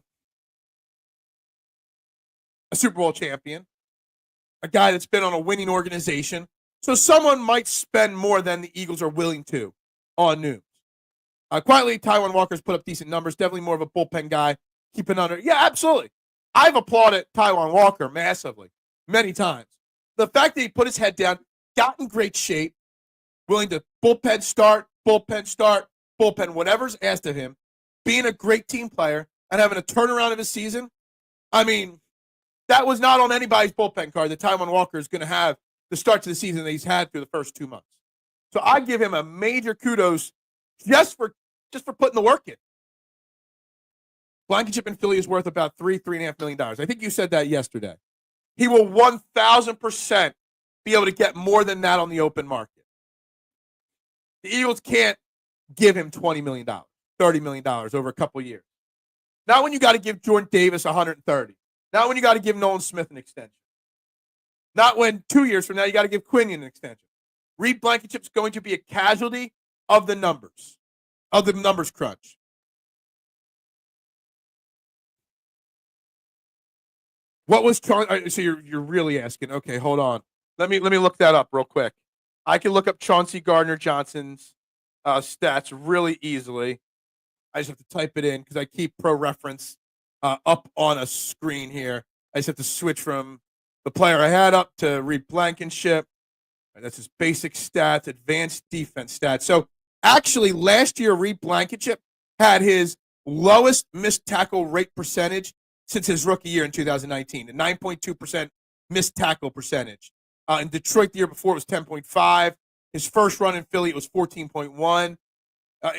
Super Bowl champion, a guy that's been on a winning organization. So someone might spend more than the Eagles are willing to on news. Quietly, Taiwan Walker's put up decent numbers. Definitely more of a bullpen guy. Keeping under. Yeah, absolutely. I've applauded Taiwan Walker massively, many times. The fact that he put his head down, got in great shape, willing to bullpen start, bullpen, whatever's asked of him, being a great team player, and having a turnaround of his season. I mean, that was not on anybody's bullpen card that Taiwan Walker is going to have the start to the season that he's had through the first 2 months. So I give him a major kudos just for putting the work in. Blankenship in Philly is worth about $3.5 million. I think you said that yesterday. He will 1,000% be able to get more than that on the open market. The Eagles can't give him $20 million, $30 million over a couple years. Not when you got to give Jordan Davis 130. Not when you got to give Nolan Smith an extension. Not when 2 years from now you got to give Quinion an extension. Reed Blankenship's going to be a casualty of the numbers crunch. What was Chauncey? So you're really asking? Okay, hold on. Let me look that up real quick. I can look up Chauncey Gardner-Johnson's stats really easily. I just have to type it in because I keep Pro Reference up on a screen here. I just have to switch from the player I had up to Reed Blankenship. That's his basic stats, advanced defense stats. So actually, last year, Reed Blankenship had his lowest missed tackle rate percentage since his rookie year in 2019, a 9.2% missed tackle percentage. In Detroit the year before, it was 10.5. His first run in Philly, it was 14.1.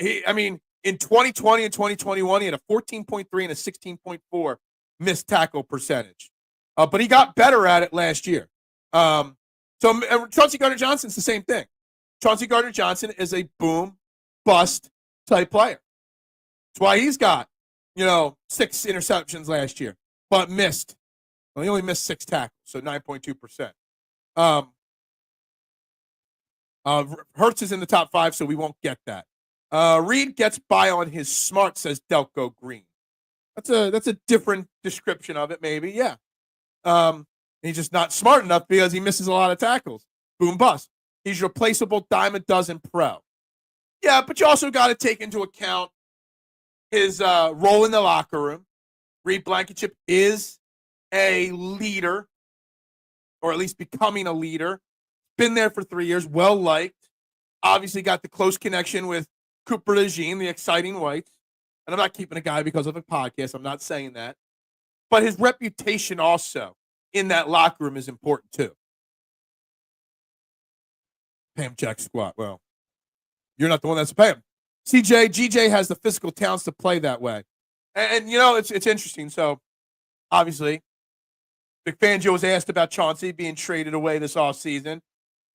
In 2020 and 2021, he had a 14.3 and a 16.4 missed tackle percentage. But he got better at it last year. So Chauncey Gardner-Johnson's the same thing. Chauncey Gardner-Johnson is a boom, bust type player. That's why he's got, 6 interceptions last year, but missed. Well, he only missed 6 tackles, so 9.2%. Hurts is in the top 5, so we won't get that. Reed gets by on his smart, says Delco Green. That's a different description of it, maybe, yeah. He's just not smart enough because he misses a lot of tackles. Boom, bust. He's replaceable dime a dozen pro. Yeah, but you also got to take into account his role in the locker room. Reed Blankenship is a leader, or at least becoming a leader. Been there for 3 years, well-liked. Obviously got the close connection with Cooper Dejean, the exciting whites. And I'm not keeping a guy because of a podcast. I'm not saying that. But his reputation also in that locker room is important too. Pay him jack squat. Well, you're not the one that's paying him. GJ has the physical talents to play that way. And it's interesting. So, obviously, Vic Fangio was asked about Chauncey being traded away this offseason.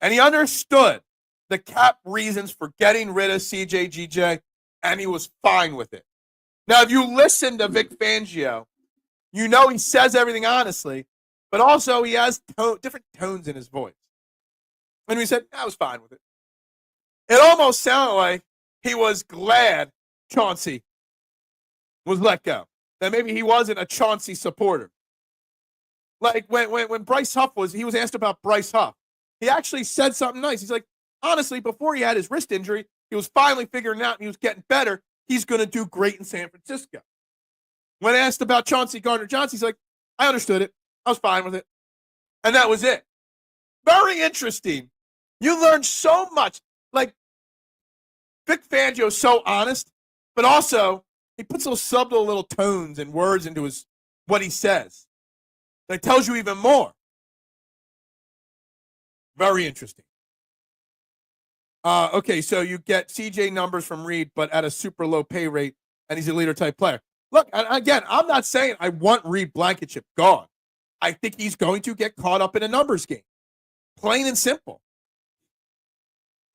And he understood the cap reasons for getting rid of GJ, and he was fine with it. Now, if you listen to Vic Fangio, he says everything honestly, but also he has different tones in his voice. And he said, I was fine with it. It almost sounded like he was glad Chauncey was let go. That maybe he wasn't a Chauncey supporter. Like when Bryce Huff he was asked about Bryce Huff. He actually said something nice. He's like, honestly, before he had his wrist injury, he was finally figuring it out and he was getting better. He's going to do great in San Francisco. When asked about Chauncey Gardner-Johnson, he's like, I understood it. I was fine with it. And that was it. Very interesting. You learn so much. Like, Vic Fangio is so honest, but also he puts those subtle little tones and words into what he says. That tells you even more. Very interesting. Okay, so you get CJ numbers from Reed, but at a super low pay rate, and he's a leader-type player. Look, again, I'm not saying I want Reed Blankenship gone. I think he's going to get caught up in a numbers game. Plain and simple.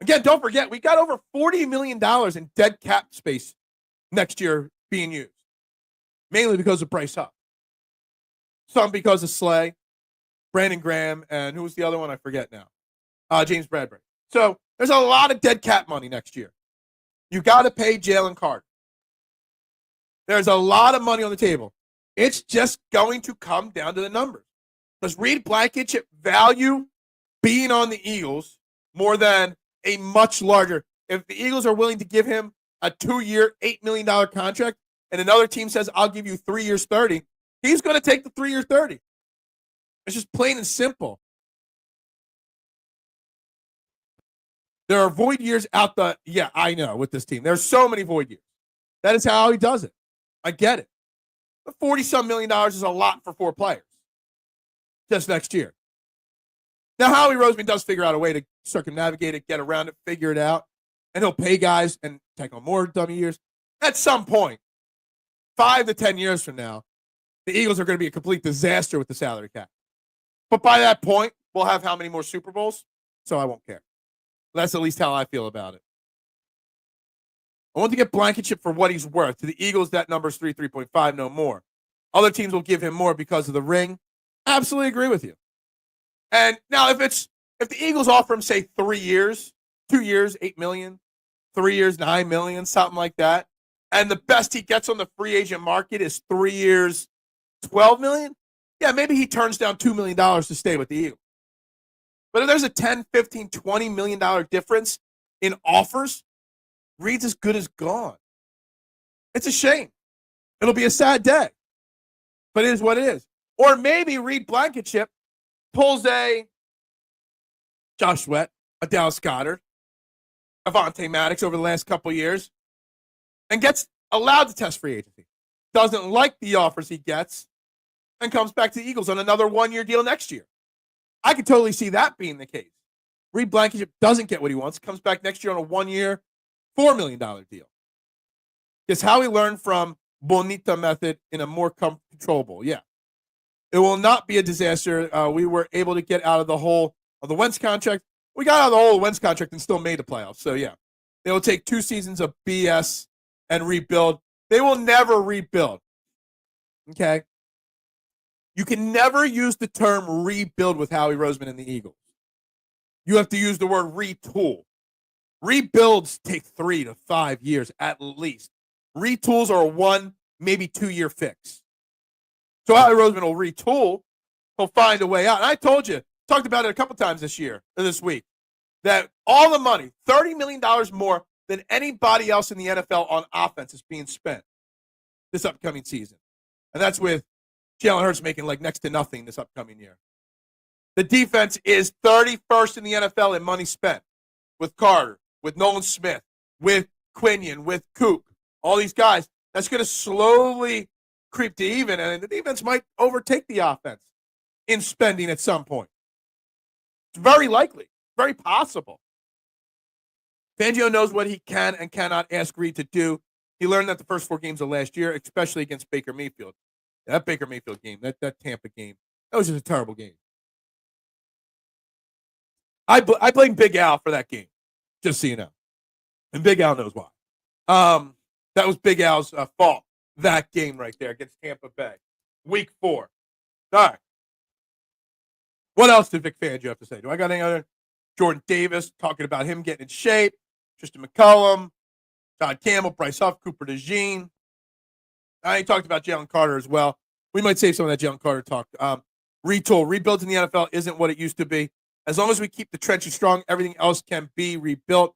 Again, don't forget, we got over $40 million in dead cap space next year being used. Mainly because of Bryce Huff. Some because of Slay, Brandon Graham, and who was the other one? I forget now. James Bradbury. So there's a lot of dead cap money next year. You got to pay Jalen Carter. There's a lot of money on the table. It's just going to come down to the numbers. Does Reed Blankenship value being on the Eagles more than a much larger? If the Eagles are willing to give him a 2-year, $8 million contract, and another team says, I'll give you 3 years, 30, he's going to take the 3 years, 30. It's just plain and simple. There are void years out yeah, I know, with this team. There's so many void years. That is how he does it. I get it. But $40-some million is a lot for 4 players just next year. Now, Howie Roseman does figure out a way to circumnavigate it, get around it, figure it out, and he'll pay guys and take on more dummy years. At some point, 5 to 10 years from now, the Eagles are going to be a complete disaster with the salary cap. But by that point, we'll have how many more Super Bowls? So I won't care. That's at least how I feel about it. I want to get Blankenship for what he's worth. To the Eagles, that number's 3.5, no more. Other teams will give him more because of the ring. Absolutely agree with you. And now if the Eagles offer him, say, 3 years, 2 years, $8 million, 3 years, $9 million, something like that, and the best he gets on the free agent market is 3 years, $12 million, yeah, maybe he turns down $2 million to stay with the Eagles. But if there's a $10, $15, $20 million difference in offers, Reed's as good as gone. It's a shame. It'll be a sad day. But it is what it is. Or maybe Reed Blankenship pulls a Josh Sweat, a Dallas Goedert, Avonte Maddox over the last couple of years, and gets allowed to test free agency. Doesn't like the offers he gets, and comes back to the Eagles on another one-year deal next year. I could totally see that being the case. Reed Blankenship doesn't get what he wants, comes back next year on a one-year, $4 million deal. It's how he learned from Bonita method in a more controllable. Yeah. It will not be a disaster. We were able to get out of the hole of the Wentz contract. We got out of the hole of the Wentz contract and still made the playoffs. So, yeah. They will take 2 seasons of BS and rebuild. They will never rebuild. Okay? You can never use the term rebuild with Howie Roseman and the Eagles. You have to use the word retool. Rebuilds take 3 to 5 years at least. Retools are a 1, maybe 2 year fix. So Howie Roseman will retool. He'll find a way out. And I told you, talked about it a couple times this week, that all the money, $30 million more than anybody else in the NFL on offense is being spent this upcoming season. And that's with Jalen Hurts making like next to nothing this upcoming year. The defense is 31st in the NFL in money spent with Carter, with Nolan Smith, with Quinion, with Coop, all these guys. That's going to slowly creep to even, and the defense might overtake the offense in spending at some point. It's very likely, very possible. Fangio knows what he can and cannot ask Reed to do. He learned that the first 4 games of last year, especially against Baker Mayfield. That Baker Mayfield game, that Tampa game, that was just a terrible game. I blame Big Al for that game, just so you know. And Big Al knows why. That was Big Al's fault, that game right there against Tampa Bay. Week 4. All right. What else did Vic Fangio have to say? Do I got any other? Jordan Davis, talking about him getting in shape. Tristan McCullum, Jihaad Campbell, Bryce Huff, Cooper Dejean. He talked about Jalen Carter as well. We might save some of that Jalen Carter talk. Retool. Rebuilds in the NFL isn't what it used to be. As long as we keep the trenches strong, everything else can be rebuilt.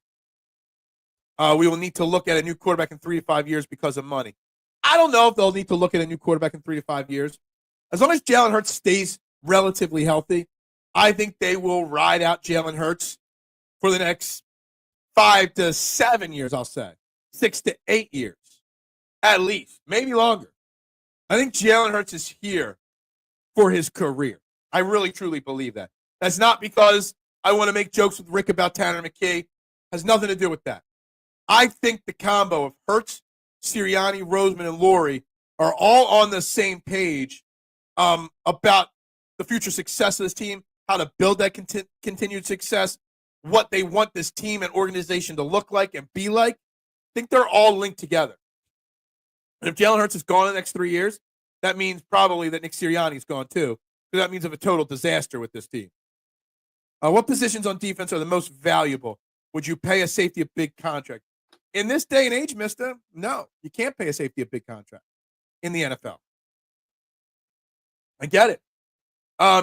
We will need to look at a new quarterback in 3 to 5 years because of money. I don't know if they'll need to look at a new quarterback in 3 to 5 years. As long as Jalen Hurts stays relatively healthy, I think they will ride out Jalen Hurts for the next 5 to 7 years, I'll say. 6 to 8 years, at least. Maybe longer. I think Jalen Hurts is here for his career. I really, truly believe that. That's not because I want to make jokes with Rick about Tanner McKee. Has nothing to do with that. I think the combo of Hurts, Sirianni, Roseman, and Lurie are all on the same page about the future success of this team, how to build that continued success, what they want this team and organization to look like and be like. I think they're all linked together. And if Jalen Hurts is gone in the next 3 years, that means probably that Nick Sirianni is gone too. Because that means of a total disaster with this team. What positions on defense are the most valuable? Would you pay a safety a big contract? In this day and age, mister, no. You can't pay a safety a big contract in the NFL. I get it.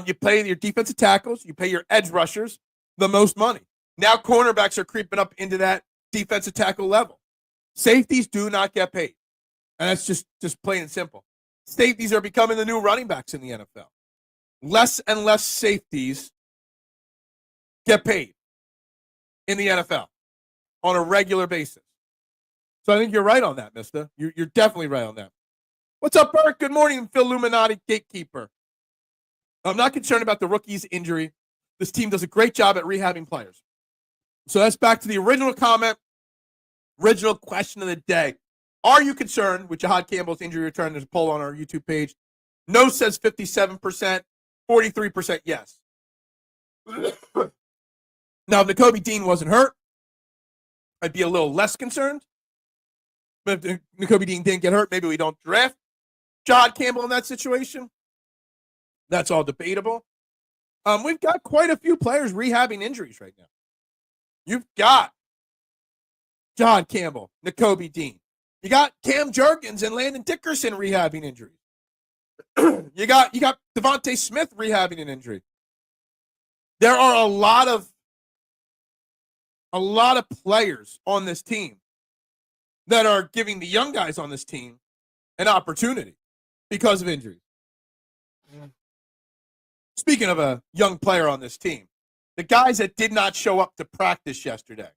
You pay your defensive tackles, you pay your edge rushers the most money. Now cornerbacks are creeping up into that defensive tackle level. Safeties do not get paid. And that's just plain and simple. Safeties are becoming the new running backs in the NFL. Less and less safeties get paid in the NFL on a regular basis. So I think you're right on that, mister. You're definitely right on that. What's up, Bert? Good morning, Phil Illuminati Gatekeeper. I'm not concerned about the rookie's injury. This team does a great job at rehabbing players. So that's back to the original comment, original question of the day. Are you concerned with Jihaad Campbell's injury return? There's a poll on our YouTube page. No says 57%, 43% yes. Now, if Nakobe Dean wasn't hurt, I'd be a little less concerned. But if Nakobe Dean didn't get hurt, maybe we don't draft Jihaad Campbell in that situation. That's all debatable. We've got quite a few players rehabbing injuries right now. You've got Jihaad Campbell, Nakobe Dean. You got Cam Jurgens and Landon Dickerson rehabbing injuries. you got Devontae Smith rehabbing an injury. There are a lot of players on this team that are giving the young guys on this team an opportunity because of injuries. Speaking of a young player on this team, the guys that did not show up to practice yesterday.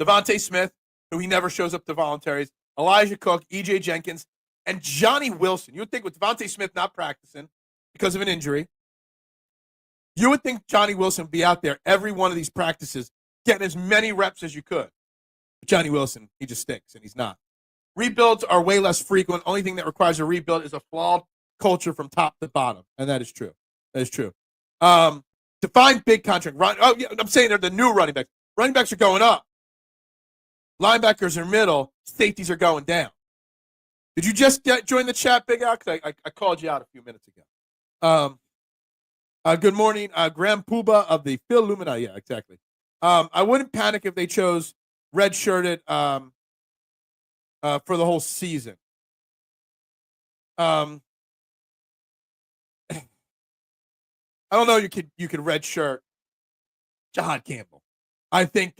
Devontae Smith, who he never shows up to voluntaries, Elijah Cook, E.J. Jenkins, and Johnny Wilson. You would think with Devontae Smith not practicing because of an injury, you would think Johnny Wilson would be out there every one of these practices getting as many reps as you could. But Johnny Wilson, he just stinks, and he's not. Rebuilds are way less frequent. Only thing that requires a rebuild is a flawed culture from top to bottom, and that is true. That is true. To find big contract, I'm saying they're the new running backs. Running backs are going up. Linebackers are middle. Safeties are going down. Did you just join the chat, Big Al? Because I called you out a few minutes ago. Good morning, Graham Puba of the Phil Lumina. Yeah, exactly. I wouldn't panic if they chose red-shirted for the whole season. I don't know. You could red shirt Jihaad Campbell. I think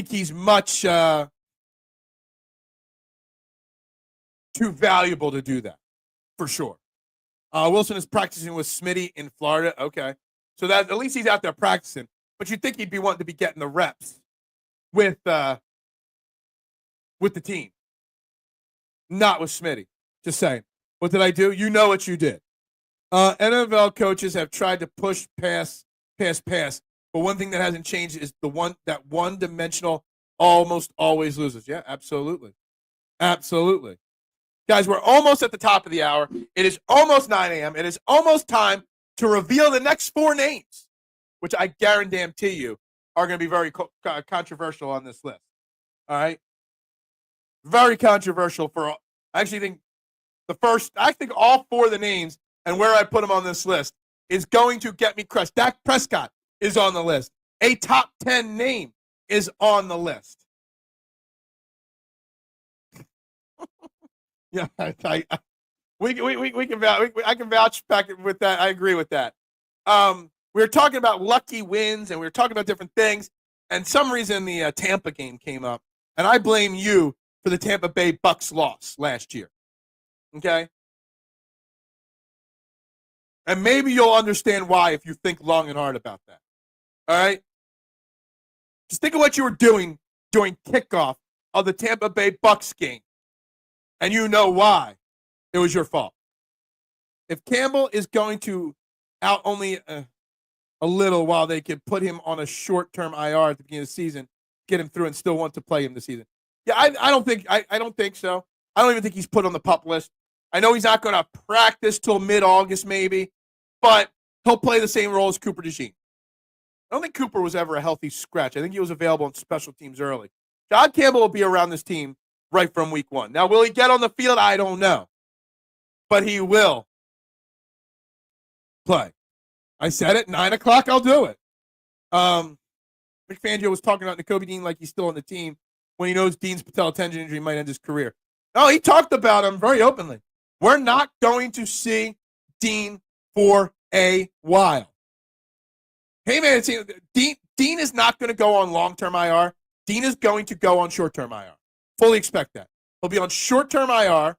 he's much too valuable to do that, for sure. Wilson is practicing with Smitty in Florida. Okay, so that at least he's out there practicing. But you'd think he'd be wanting to be getting the reps with the team, not with Smitty. Just saying. What did I do? You know what you did. NFL coaches have tried to push pass, but one thing that hasn't changed is that one-dimensional almost always loses. Yeah, absolutely. Absolutely. Guys, we're almost at the top of the hour. It is almost 9 a.m. It is almost time to reveal the next 4 names, which I guarantee you are going to be very controversial on this list. All right? Very controversial I actually think all 4 of the names and where I put them on this list is going to get me crushed. Dak Prescott is on the list. A top 10 name is on the list. Yeah, I can vouch back with that. I agree with that. We were talking about lucky wins and we were talking about different things, and some reason the Tampa game came up, and I blame you for the Tampa Bay Bucks loss last year. Okay? And maybe you'll understand why if you think long and hard about that. All right? Just think of what you were doing during kickoff of the Tampa Bay Bucks game. And you know why it was your fault. If Campbell is going to out only a little while they can put him on a short-term IR at the beginning of the season, get him through and still want to play him this season. Yeah, I don't think so. I don't even think he's put on the PUP list. I know he's not going to practice till mid-August maybe, but he'll play the same role as Cooper Dejean. I don't think Cooper was ever a healthy scratch. I think he was available in special teams early. Jihaad Campbell will be around this team right from week 1. Now, will he get on the field? I don't know. But he will play. I said it, 9 o'clock, I'll do it. Vic Fangio was talking about Nakobe Dean like he's still on the team when he knows Dean's patella tendon injury might end his career. No, he talked about him very openly. We're not going to see Dean for a while. Hey, man, Dean is not going to go on long-term IR. Dean is going to go on short-term IR. Fully expect that. He'll be on short-term IR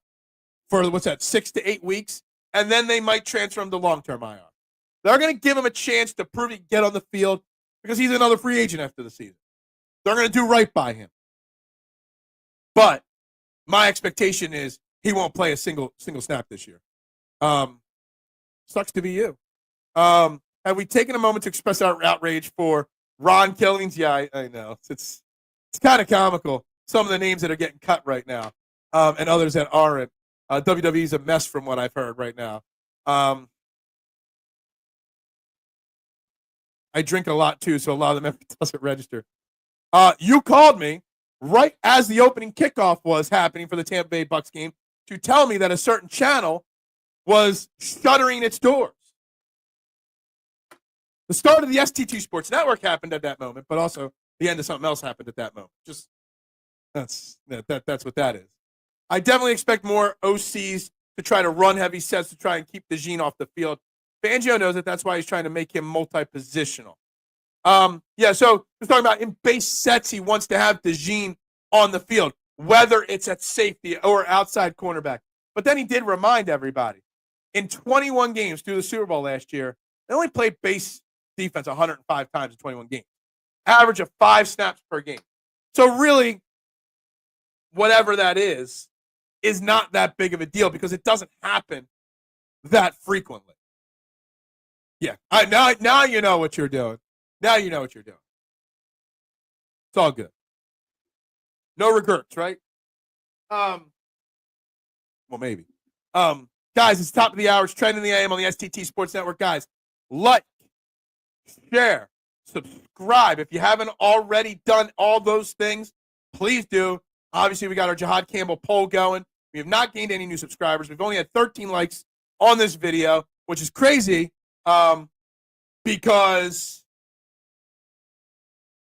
for, 6 to 8 weeks, and then they might transfer him to long-term IR. They're going to give him a chance to prove he can get on the field because he's another free agent after the season. They're going to do right by him. But my expectation is he won't play a single snap this year. Sucks to be you. Have we taken a moment to express our outrage for Ron Killings? Yeah, I know. It's kind of comical, some of the names that are getting cut right now, and others that aren't. WWE's a mess from what I've heard right now. I drink a lot too, so a lot of them doesn't register. You called me right as the opening kickoff was happening for the Tampa Bay Bucs game to tell me that a certain channel was shuttering its doors. The start of the STT Sports Network happened at that moment, but also the end of something else happened at that moment. Just that's what that is. I definitely expect more OCs to try to run heavy sets to try and keep Dejean off the field. Fangio knows it. That's why he's trying to make him multi-positional. So he's talking about in base sets, he wants to have Dejean on the field, whether it's at safety or outside cornerback. But then he did remind everybody, in 21 games through the Super Bowl last year, they only played base defense 105 times in 21 games, average of 5 snaps per game. So really, whatever that is not that big of a deal because it doesn't happen that frequently. Yeah, now you know what you're doing. Now you know what you're doing. It's all good. No regrets, right? Well, maybe. Guys, it's top of the hour. It's trending the AM on the STT Sports Network. Guys, like, share, subscribe. If you haven't already done all those things, please do. Obviously, we got our Jihaad Campbell poll going. We have not gained any new subscribers. We've only had 13 likes on this video, which is crazy because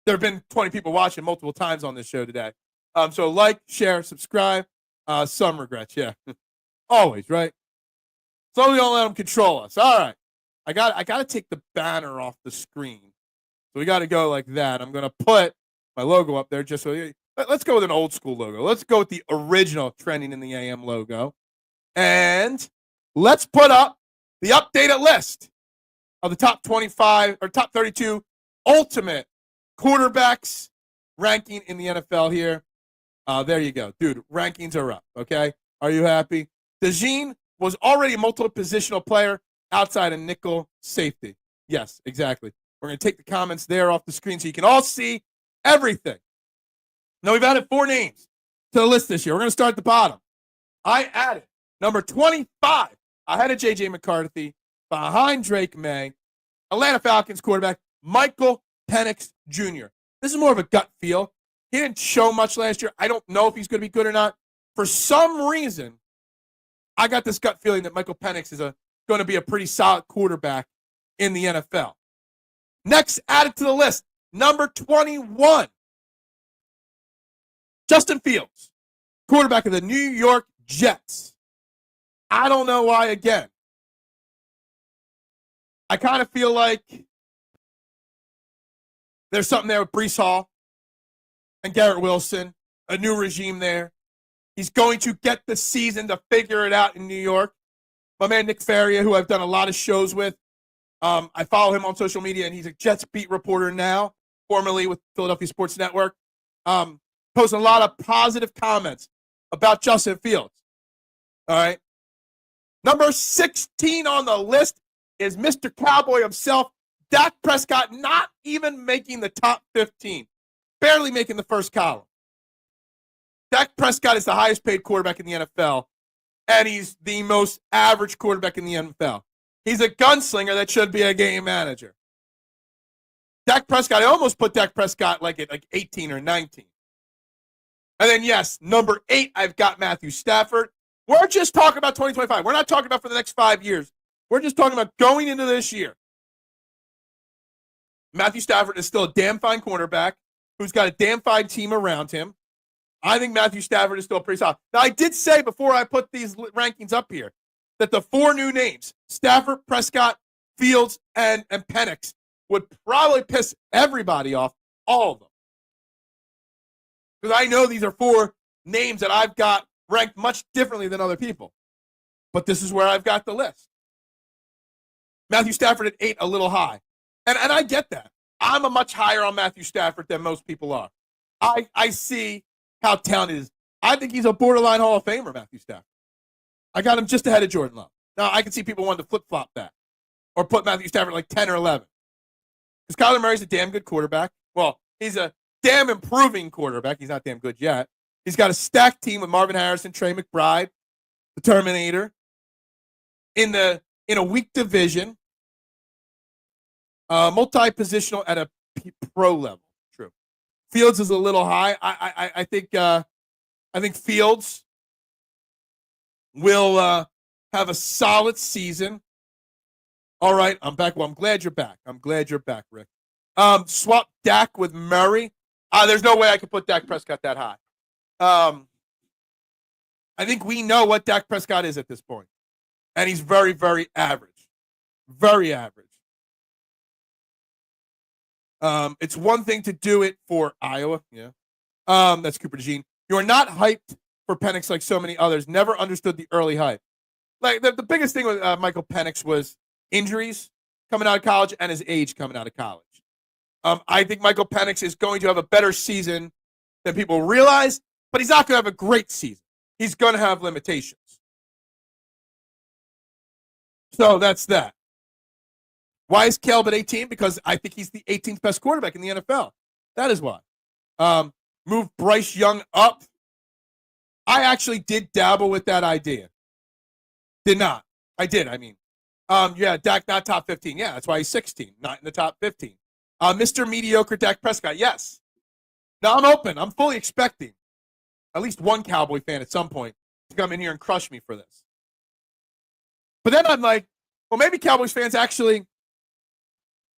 there have been 20 people watching multiple times on this show today. So like, share, subscribe. Some regrets, yeah. Always, right? So we don't let them control us. All right. I got to take the banner off the screen. So we got to go like that. I'm going to put my logo up there just so let's go with an old school logo. Let's go with the original Trending in the AM logo. And let's put up the updated list of the top 25 or top 32 ultimate quarterbacks ranking in the NFL here. There you go. Dude, rankings are up, okay? Are you happy? Dejean was already a multi-positional player outside of nickel safety. Yes, exactly. We're going to take the comments there off the screen so you can all see everything. Now, we've added 4 names to the list this year. We're going to start at the bottom. I added number 25 ahead of J.J. McCarthy, behind Drake May, Atlanta Falcons quarterback Michael Penix Jr. This is more of a gut feel. He didn't show much last year. I don't know if he's going to be good or not. For some reason, I got this gut feeling that Michael Penix is going to be a pretty solid quarterback in the NFL. Next, added to the list, number 21, Justin Fields, quarterback of the New York Jets. I don't know why, again. I kind of feel like there's something there with Breece Hall and Garrett Wilson, a new regime there. He's going to get the season to figure it out in New York. My man Vic Fangio, who I've done a lot of shows with, I follow him on social media, and he's a Jets beat reporter now, formerly with Philadelphia Sports Network. Posting a lot of positive comments about Justin Fields. All right. Number 16 on the list is Mr. Cowboy himself, Dak Prescott, not even making the top 15, barely making the first column. Dak Prescott is the highest paid quarterback in the NFL, and he's the most average quarterback in the NFL. He's a gunslinger that should be a game manager. Dak Prescott, I almost put Dak Prescott at 18 or 19. And then, yes, number 8, I've got Matthew Stafford. We're just talking about 2025. We're not talking about for the next 5 years. We're just talking about going into this year. Matthew Stafford is still a damn fine quarterback who's got a damn fine team around him. I think Matthew Stafford is still pretty solid. Now, I did say before I put these rankings up here that the 4 new names, Stafford, Prescott, Fields, and Penix, would probably piss everybody off, all of them. Because I know these are 4 names that I've got ranked much differently than other people. But this is where I've got the list. Matthew Stafford at 8, a little high. And I get that. I'm a much higher on Matthew Stafford than most people are. I see how talented he is. I think he's a borderline Hall of Famer, Matthew Stafford. I got him just ahead of Jordan Love. Now, I can see people wanting to flip-flop that or put Matthew Stafford 10 or 11. Because Kyler Murray's a damn good quarterback. Well, he's a damn improving quarterback. He's not damn good yet. He's got a stacked team with Marvin Harrison, Trey McBride, the Terminator, in a weak division. Multi-positional at a pro level. True. Fields is a little high. I think Fields will have a solid season. All right, I'm back. Well, I'm glad you're back. Rick. Swap Dak with Murray. There's no way I could put Dak Prescott that high. I think we know what Dak Prescott is at this point, and he's very, very average. Very average. It's one thing to do it for Iowa. Yeah. That's Cooper Dejean. You are not hyped for Penix like so many others. Never understood the early hype. Like the biggest thing with Michael Penix was injuries coming out of college and his age coming out of college. I think Michael Penix is going to have a better season than people realize, but he's not going to have a great season. He's going to have limitations. So that's that. Why is Caleb at 18? Because I think he's the 18th best quarterback in the NFL. That is why. Move Bryce Young up. I actually did dabble with that idea. Did not. I did, I mean. Yeah, Dak not top 15. Yeah, that's why he's 16, not in the top 15. Mr. Mediocre Dak Prescott, yes. Now I'm open. I'm fully expecting at least one Cowboy fan at some point to come in here and crush me for this. But then I'm like, well, maybe Cowboys fans actually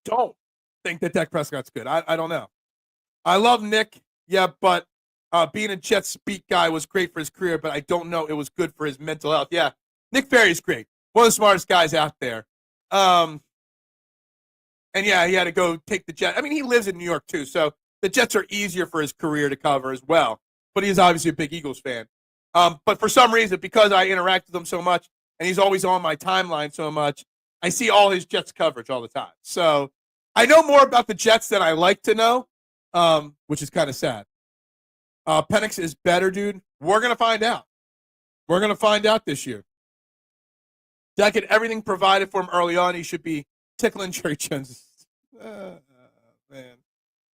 don't think that Dak Prescott's good. I don't know. I love Nick, yeah, but being a Jets beat guy was great for his career, but I don't know it was good for his mental health. Yeah, Nick Ferry's great. One of the smartest guys out there. And yeah, he had to go take the Jets. I mean, he lives in New York too, so the Jets are easier for his career to cover as well. But he's obviously a big Eagles fan. But for some reason, because I interact with him so much, and he's always on my timeline so much, I see all his Jets coverage all the time. So I know more about the Jets than I like to know, which is kind of sad. Penix is better, dude. We're going to find out. We're going to find out this year. Dak had everything provided for him early on. He should be tickling Jerry Jones. Man.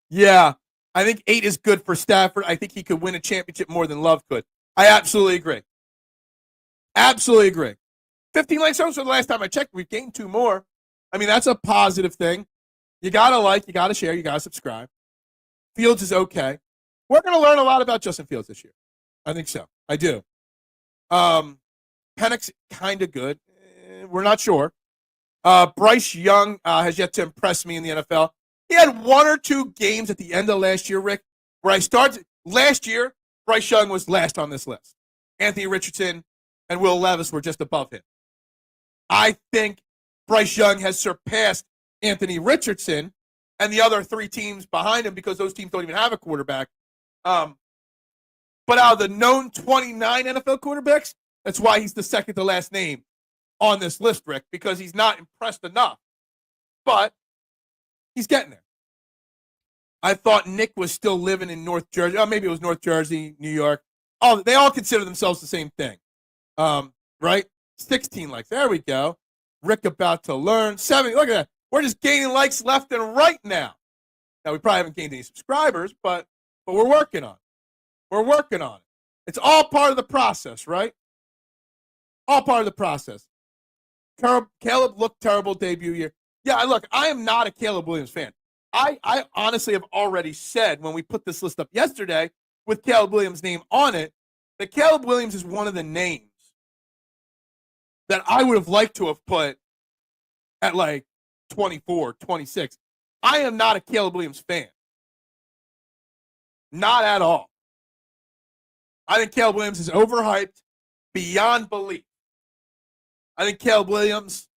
Yeah, I think 8 is good for Stafford. I think he could win a championship more than Love could. I absolutely agree. Absolutely agree. 15 likes so the last time I checked. We've gained 2 more. I mean, that's a positive thing. You got to like, you got to share, you got to subscribe. Fields is okay. We're going to learn a lot about Justin Fields this year. I think so. I do. Penix, kind of good. We're not sure. Bryce Young has yet to impress me in the NFL. He had 1 or 2 games at the end of last year, Rick, where I started. Last year, Bryce Young was last on this list. Anthony Richardson and Will Levis were just above him. I think Bryce Young has surpassed Anthony Richardson and the other 3 teams behind him because those teams don't even have a quarterback. But out of the known 29 NFL quarterbacks, that's why he's the second to last name on this list, Rick, because he's not impressed enough. But he's getting there. I thought Nick was still living in North Jersey. Oh, maybe it was North Jersey, New York. Oh, they all consider themselves the same thing. Right? 16 likes. There we go. Rick about to learn. 70. Look at that. We're just gaining likes left and right now. Now, we probably haven't gained any subscribers, but we're working on it. We're working on it. It's all part of the process, right? All part of the process. Caleb looked terrible debut year. Yeah, look, I am not a Caleb Williams fan. I honestly have already said when we put this list up yesterday with Caleb Williams' name on it, that Caleb Williams is one of the names that I would have liked to have put at like 24, 26. I am not a Caleb Williams fan. Not at all. I think Caleb Williams is overhyped beyond belief. I think Caleb Williams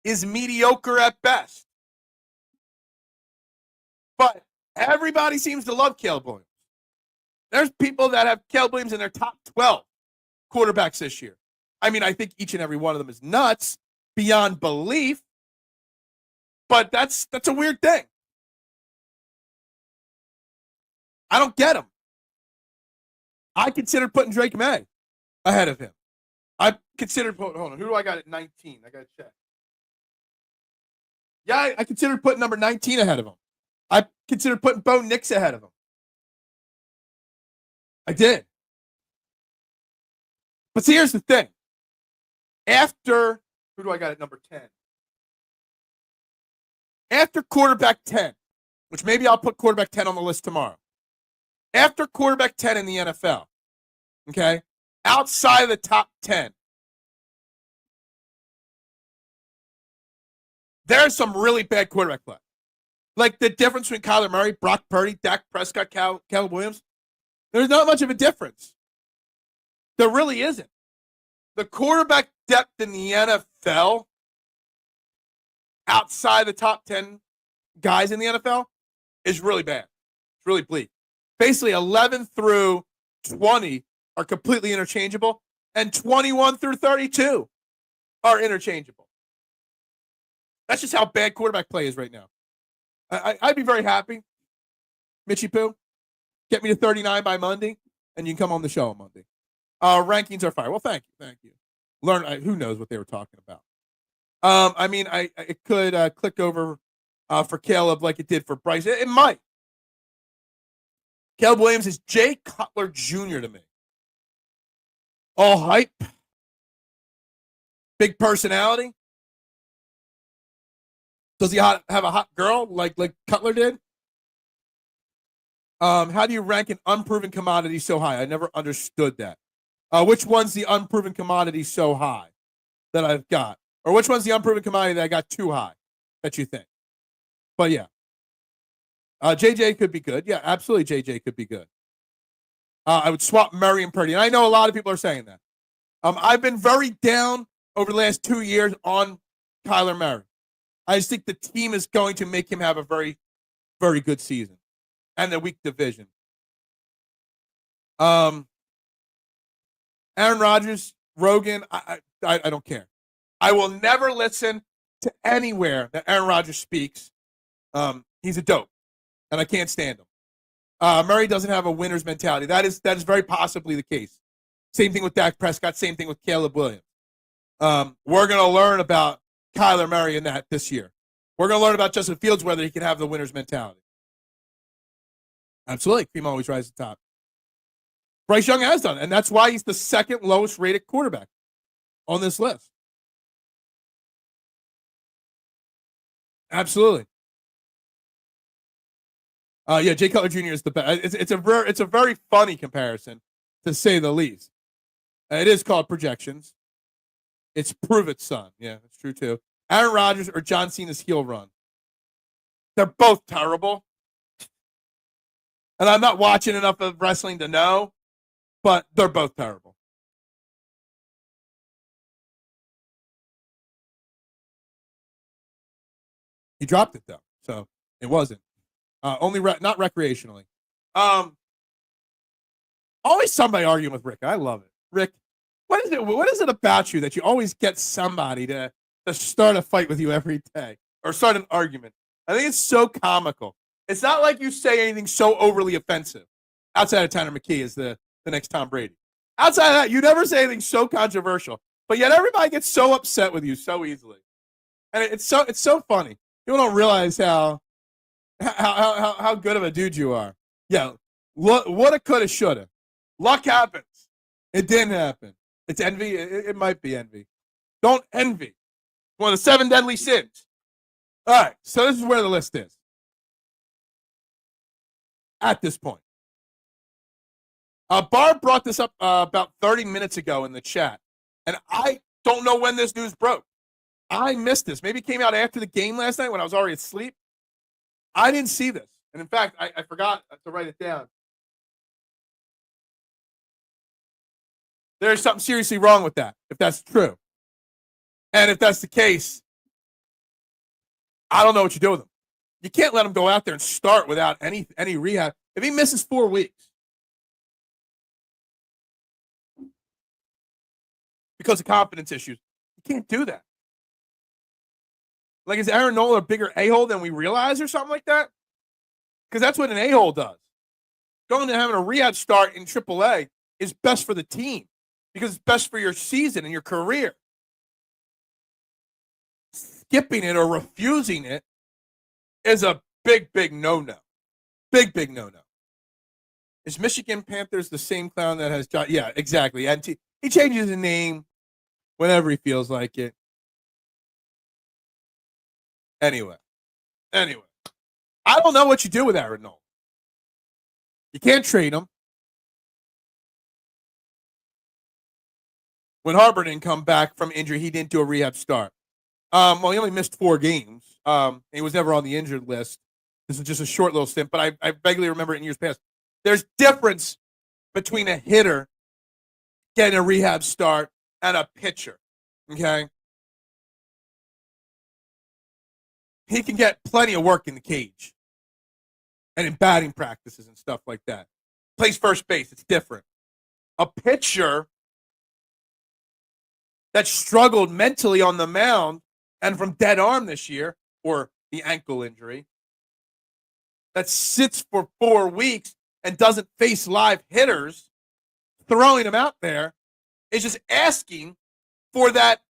is mediocre at best. But everybody seems to love Caleb Williams. There's people that have Caleb Williams in their top 12 quarterbacks this year. I mean, I think each and every one of them is nuts beyond belief. But that's a weird thing. I don't get him. I considered putting Drake May ahead of him. I considered, hold on, who do I got at 19? I got to check. Yeah, I considered putting number 19 ahead of him. I considered putting Bo Nix ahead of him. I did. But see, here's the thing. After, who do I got at number 10? After quarterback 10, which maybe I'll put quarterback 10 on the list tomorrow. After quarterback 10 in the NFL, okay, outside of the top 10, there's some really bad quarterback play. Like the difference between Kyler Murray, Brock Purdy, Dak Prescott, Caleb Williams, there's not much of a difference. There really isn't. The quarterback depth in the NFL outside the top 10 guys in the NFL is really bad. It's really bleak. Basically, 11 through 20 are completely interchangeable, and 21 through 32 are interchangeable. That's just how bad quarterback play is right now. I'd be very happy. Mitchie Poo, get me to 39 by Monday, and you can come on the show on Monday. Rankings are fire. Well, thank you. Learn. Who knows what they were talking about? It could click over for Caleb like it did for Bryce. It might. Caleb Williams is Jay Cutler Jr. to me. All hype. Big personality. Does he have a hot girl like Cutler did? How do you rank an unproven commodity so high? I never understood that. Which one's the unproven commodity so high that I've got? Or which one's the unproven commodity that I got too high that you think? But yeah. JJ could be good. Yeah, absolutely JJ could be good. I would swap Murray and Purdy. And I know a lot of people are saying that. I've been very down over the last 2 years on Kyler Murray. I just think the team is going to make him have a very, very good season. And the weak division. Aaron Rodgers, Rogan, I don't care. I will never listen to anywhere that Aaron Rodgers speaks. He's a dope, and I can't stand him. Murray doesn't have a winner's mentality. That is very possibly the case. Same thing with Dak Prescott. Same thing with Caleb Williams. We're going to learn about Kyler Murray in that this year. We're going to learn about Justin Fields, whether he can have the winner's mentality. Absolutely. Cream always rises to the top. Bryce Young has done it, and that's why he's the second lowest rated quarterback on this list. Absolutely. Yeah, Jay Cutler Jr. is the best. It's a very funny comparison, to say the least. It is called projections. It's prove it, son. Yeah, that's true too. Aaron Rodgers or John Cena's heel run. They're both terrible. And I'm not watching enough of wrestling to know, but they're both terrible. He dropped it though, so it wasn't. Only not recreationally. Always somebody arguing with Rick. I love it. Rick, what is it? What is it about you that you always get somebody to start a fight with you every day or start an argument? I think it's so comical. It's not like you say anything so overly offensive. Outside of Tanner McKee is the next Tom Brady. Outside of that, you never say anything so controversial, but yet everybody gets so upset with you so easily, and it's so funny. People don't realize how good of a dude you are. Yeah, woulda, coulda, shoulda. Luck happens. It didn't happen. It's envy. It might be envy. Don't envy. One of the 7 deadly sins. All right, so this is where the list is at this point. Barb brought this up about 30 minutes ago in the chat, and I don't know when this news broke. I missed this. Maybe it came out after the game last night when I was already asleep. I didn't see this. And in fact, I forgot to write it down. There's something seriously wrong with that, if that's true. And if that's the case, I don't know what you do with him. You can't let him go out there and start without any rehab. If he misses 4 weeks because of confidence issues, you can't do that. Like, is Aaron Nola a bigger a-hole than we realize or something like that? Because that's what an a-hole does. Going to having a rehab start in AAA is best for the team because it's best for your season and your career. Skipping it or refusing it is a big no-no. Big no-no. Is Michigan Panthers the same clown that has John? Yeah, exactly. And he changes the name whenever he feels like it. Anyway, Anyway, I don't know what you do with Aaron Nola. You can't trade him. When Harbor didn't come back from injury, he didn't do a rehab start. Well, he only missed 4 games. He was never on the injured list. This is just a short little stint, but I vaguely remember it in years past. There's difference between a hitter getting a rehab start and a pitcher, okay? He can get plenty of work in the cage and in batting practices and stuff like that. Plays first base. It's different. A pitcher that struggled mentally on the mound and from dead arm this year, or the ankle injury, that sits for 4 weeks and doesn't face live hitters, throwing him out there, is just asking for that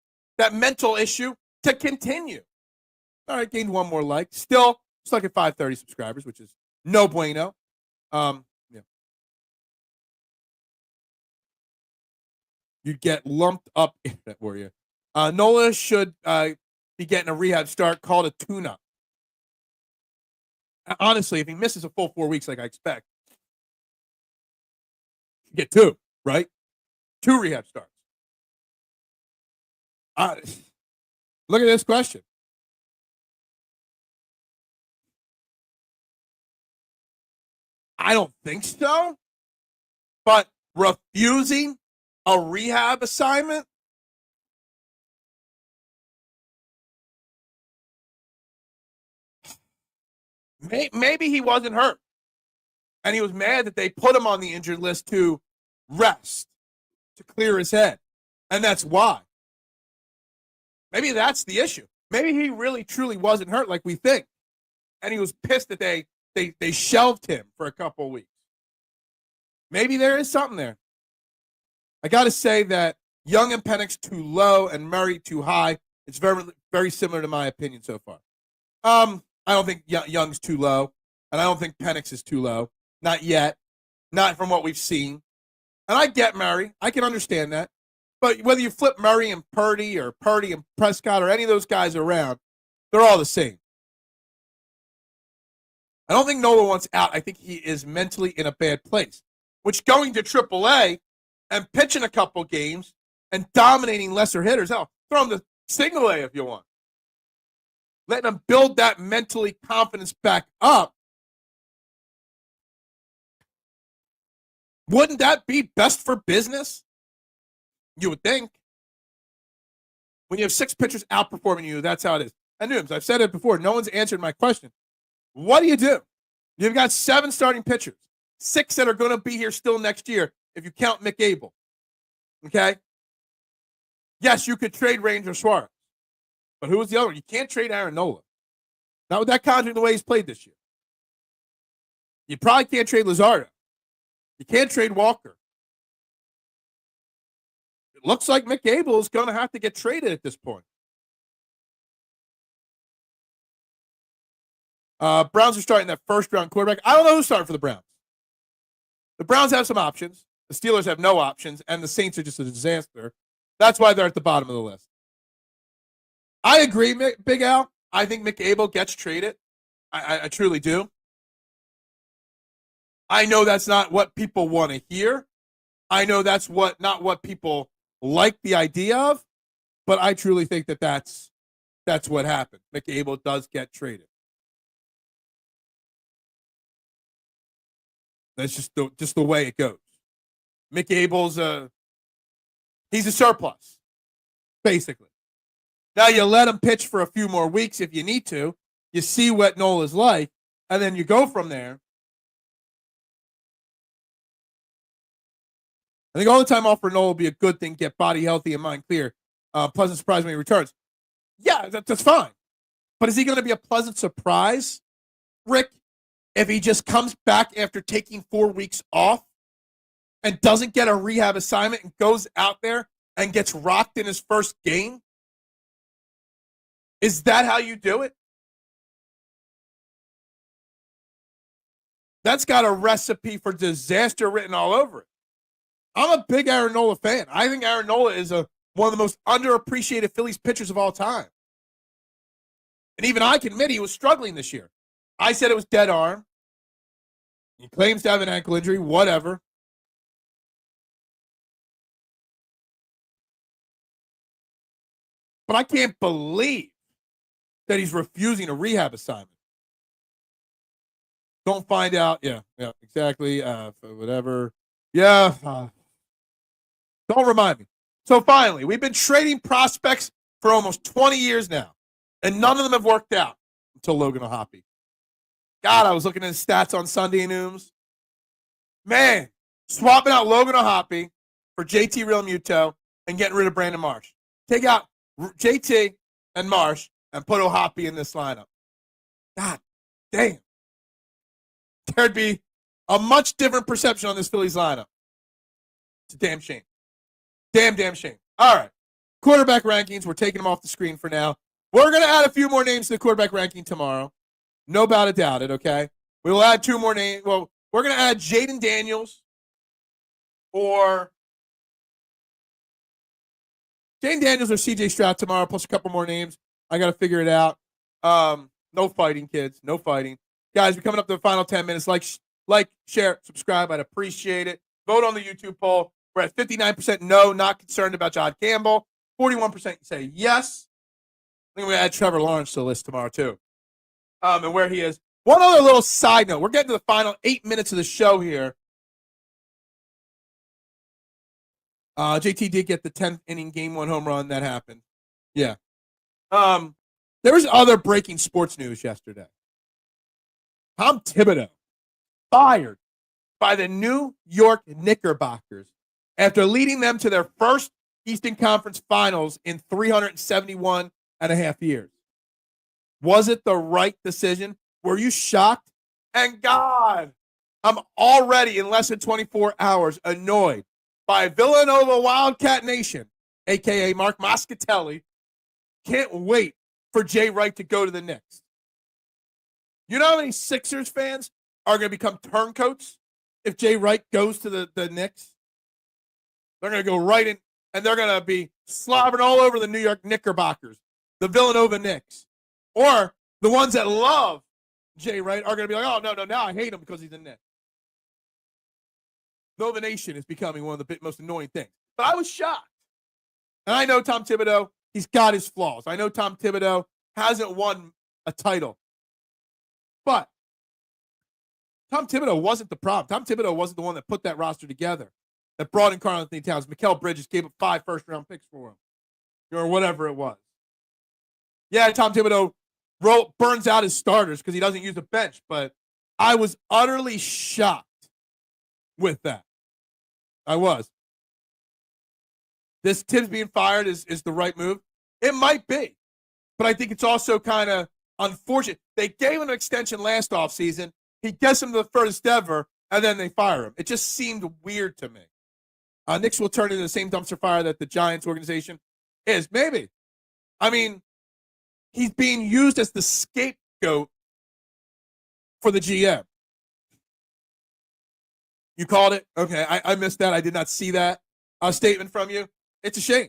mental issue to continue. All right, gained 1 more like. Still stuck at 530 subscribers, which is no bueno. Yeah. You'd get lumped up in that, were you? Nola should be getting a rehab start, called a tune-up. Honestly, if he misses a full 4 weeks like I expect, you get 2, right? 2 rehab starts. Look at this question. I don't think so, but refusing a rehab assignment? Maybe he wasn't hurt, and he was mad that they put him on the injured list to rest, to clear his head, and that's why. Maybe that's the issue. Maybe he really, truly wasn't hurt like we think, and he was pissed that they shelved him for a couple of weeks. Maybe there is something there. I got to say that Young and Penix too low and Murray too high. It's very, very similar to my opinion so far. I don't think Young's too low, and I don't think Penix is too low. Not yet. Not from what we've seen. And I get Murray. I can understand that. But whether you flip Murray and Purdy or Purdy and Prescott or any of those guys around, they're all the same. I don't think Nola wants out. I think he is mentally in a bad place, which going to AAA and pitching a couple games and dominating lesser hitters, hell, throw him to single A if you want. Letting him build that mentally confidence back up. Wouldn't that be best for business? You would think. When you have 6 pitchers outperforming you, that's how it is. And Nooms, I've said it before. No one's answered my question. What do? You've got 7 starting pitchers, 6 that are going to be here still next year if you count Mick Abel. Okay? Yes, you could trade Ranger Suarez. But who was the other one? You can't trade Aaron Nola. Not with that contract the way he's played this year. You probably can't trade Luzardo. You can't trade Walker. It looks like Mick Abel is going to have to get traded at this point. Browns are starting that first-round quarterback. I don't know who's starting for the Browns. The Browns have some options. The Steelers have no options, and the Saints are just a disaster. That's why they're at the bottom of the list. I agree, Big Al. I think Mick Abel gets traded. I truly do. I know that's not what people want to hear. I know that's not what people like the idea of, but I truly think that's what happened. Mick Abel does get traded. That's just the way it goes. Mick Abel's he's a surplus, basically. Now you let him pitch for a few more weeks if you need to. You see what Nola's like, and then you go from there. I think all the time off for Nola will be a good thing. Get body healthy and mind clear. Pleasant surprise when he returns. Yeah, that's fine. But is he going to be a pleasant surprise, Rick, if he just comes back after taking 4 weeks off and doesn't get a rehab assignment and goes out there and gets rocked in his first game? Is that how you do it? That's got a recipe for disaster written all over it. I'm a big Aaron Nola fan. I think Aaron Nola is one of the most underappreciated Phillies pitchers of all time. And even I can admit he was struggling this year. I said it was dead arm. He claims to have an ankle injury, whatever. But I can't believe that he's refusing a rehab assignment. Don't find out. Yeah, exactly. Whatever. Yeah. Don't remind me. So finally, we've been trading prospects for almost 20 years now, and none of them have worked out until Logan O'Hoppe. God, I was looking at his stats on Sunday Nooms. Man, swapping out Logan O'Hoppe for JT Realmuto and getting rid of Brandon Marsh. Take out JT and Marsh and put O'Hoppe in this lineup. God damn. There'd be a much different perception on this Phillies lineup. It's a damn shame. Damn shame. All right. Quarterback rankings. We're taking them off the screen for now. We're going to add a few more names to the quarterback ranking tomorrow. No doubt it, okay? We will add two more names. Well, we're going to add Jaden Daniels or CJ Stroud tomorrow, plus a couple more names. I got to figure it out. No fighting, kids. No fighting. Guys, we're coming up to the final 10 minutes. Like, share, subscribe. I'd appreciate it. Vote on the YouTube poll. We're at 59% no, not concerned about Jihaad Campbell. 41% say yes. I think we're going to add Trevor Lawrence to the list tomorrow, too. And where he is. One other little side note. We're getting to the final 8 minutes of the show here. JT did get the 10th inning game 1 home run. That happened. Yeah. There was other breaking sports news yesterday. Tom Thibodeau fired by the New York Knickerbockers after leading them to their first Eastern Conference Finals in 371 and a half years. Was it the right decision? Were you shocked? And God, I'm already in less than 24 hours annoyed by Villanova Wildcat Nation, a.k.a. Mark Moscatelli. Can't wait for Jay Wright to go to the Knicks. You know how many Sixers fans are going to become turncoats if Jay Wright goes to the Knicks? They're going to go right in, and they're going to be slobbering all over the New York Knickerbockers, the Villanova Knicks. Or the ones that love Jay Wright are going to be like, oh, no, now I hate him because he's a Knick. Nova Nation is becoming one of the most annoying things. But I was shocked. And I know Tom Thibodeau, he's got his flaws. I know Tom Thibodeau hasn't won a title. But Tom Thibodeau wasn't the problem. Tom Thibodeau wasn't the one that put that roster together, that brought in Karl-Anthony Towns. Mikal Bridges gave up 5 first-round picks for him, or whatever it was. Yeah, Tom Thibodeau burns out his starters because he doesn't use the bench, but I was utterly shocked with that. I was. This Tibbs being fired is the right move. It might be, but I think it's also kind of unfortunate. They gave him an extension last offseason. He gets him to the furthest ever, and then they fire him. It just seemed weird to me. Knicks will turn into the same dumpster fire that the Giants organization is. Maybe. I mean, he's being used as the scapegoat for the GM. You called it? Okay, I missed that. I did not see that statement from you. It's a shame.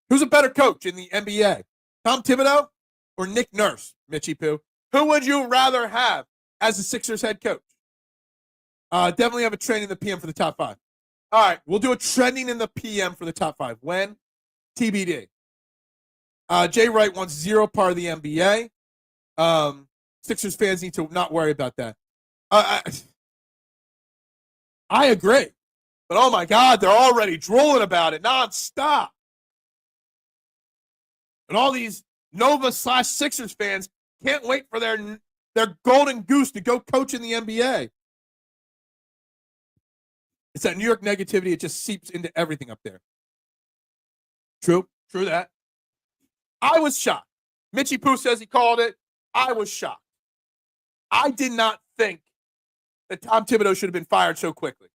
Who's a better coach in the NBA? Tom Thibodeau or Nick Nurse, Mitchie Poo? Who would you rather have as the Sixers head coach? Definitely have a trending in the PM for the top 5. All right, we'll do a trending in the PM for the top 5. When? TBD. Jay Wright wants 0 part of the NBA. Sixers fans need to not worry about that. I agree. But, oh, my God, they're already drooling about it nonstop. And all these Nova/Sixers fans can't wait for their golden goose to go coach in the NBA. It's that New York negativity. It just seeps into everything up there. True that. I was shocked. Mitchie Poo says he called it. I was shocked. I did not think that Tom Thibodeau should have been fired so quickly.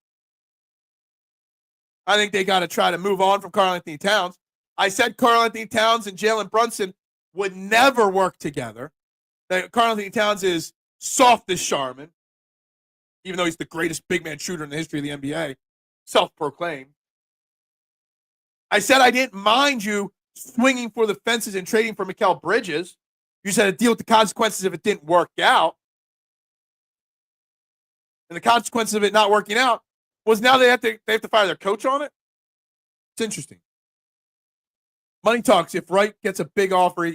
I think they got to try to move on from Karl-Anthony Towns. I said Karl-Anthony Towns and Jalen Brunson would never work together. That Karl-Anthony Towns is soft as Charmin, even though he's the greatest big man shooter in the history of the NBA, self-proclaimed. I said I didn't mind you swinging for the fences and trading for Mikal Bridges. You just had to deal with the consequences if it didn't work out. And the consequences of it not working out was now they have to fire their coach on it. It's interesting. Money talks. If Wright gets a big offer,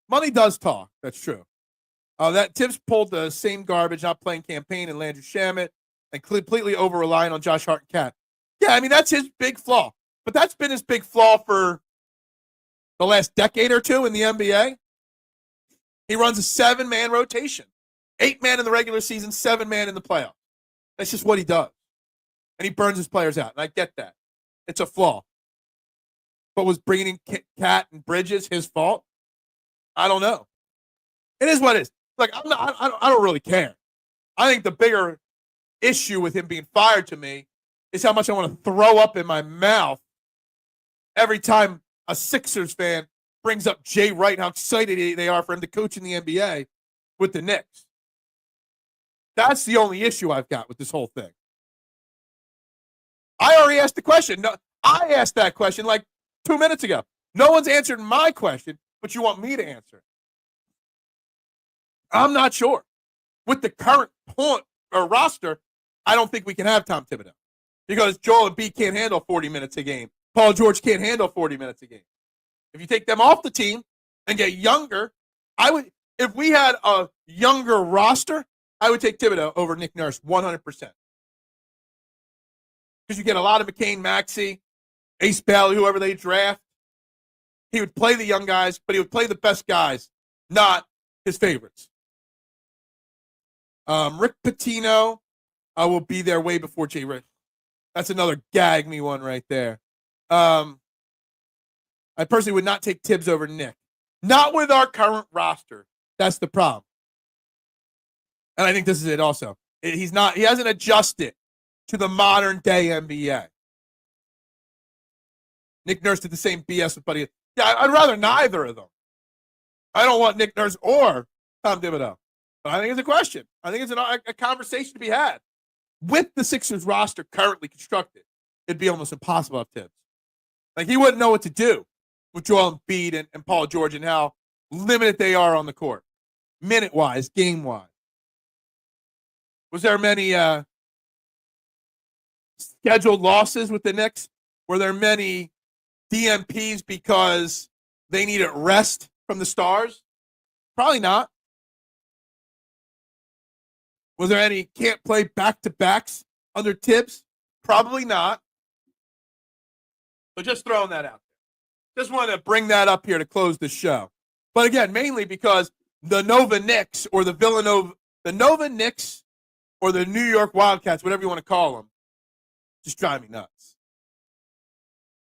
money does talk. That's true. That Tibbs pulled the same garbage, not playing campaign and Landry Shamet, and completely over-relying on Josh Hart and Cat. Yeah, I mean, that's his big flaw. But that's been his big flaw for the last decade or two in the NBA. He runs a 7-man rotation. 8-man in the regular season, 7-man in the playoffs. That's just what he does. And he burns his players out, and I get that. It's a flaw. But was bringing in Cat and Bridges his fault? I don't know. It is what it is. Like, I don't really care. I think the bigger issue with him being fired to me is how much I want to throw up in my mouth every time a Sixers fan brings up Jay Wright and how excited they are for him to coach in the NBA with the Knicks. That's the only issue I've got with this whole thing. I already asked the question. No, I asked that question like 2 minutes ago. No one's answered my question, but you want me to answer it. I'm not sure. With the current point or roster, I don't think we can have Tom Thibodeau because Joel Embiid can't handle 40 minutes a game. Paul George can't handle 40 minutes a game. If you take them off the team and get younger, if we had a younger roster, I would take Thibodeau over Nick Nurse 100%. Because you get a lot of McCain, Maxey, Ace Bailey, whoever they draft. He would play the young guys, but he would play the best guys, not his favorites. Rick Pitino will be there way before Jay Rich. That's another gag me one right there. I personally would not take Tibbs over Nick. Not with our current roster. That's the problem. And I think this is it also. He hasn't adjusted to the modern day NBA. Nick Nurse did the same BS with Buddy. Yeah, I'd rather neither of them. I don't want Nick Nurse or Tom Thibodeau. But I think it's a question. I think it's a conversation to be had. With the Sixers roster currently constructed, it'd be almost impossible to have Tibbs. Like, he wouldn't know what to do with Joel Embiid and Paul George and how limited they are on the court, minute-wise, game-wise. Was there many scheduled losses with the Knicks? Were there many DMPs because they needed rest from the stars? Probably not. Was there any can't play back-to-backs under Tibbs? Probably not. So just throwing that out there. Just wanted to bring that up here to close the show. But again, mainly because the Nova Knicks or the Nova Knicks or the New York Wildcats, whatever you want to call them, just drive me nuts.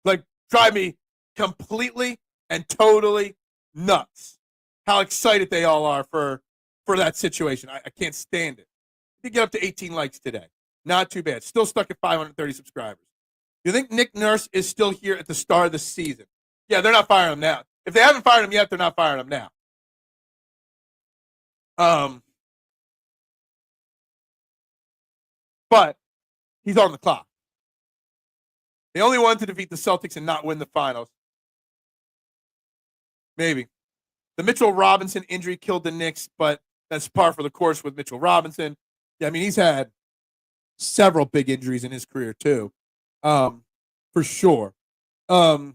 Like, drive me completely and totally nuts. How excited they all are for that situation. I can't stand it. You get up to 18 likes today. Not too bad. Still stuck at 530 subscribers. You think Nick Nurse is still here at the start of the season? Yeah, they're not firing him now. If they haven't fired him yet, they're not firing him now. But he's on the clock. They only wanted to defeat the Celtics and not win the finals. Maybe. The Mitchell Robinson injury killed the Knicks, but that's par for the course with Mitchell Robinson. Yeah, I mean, he's had several big injuries in his career too, for sure. It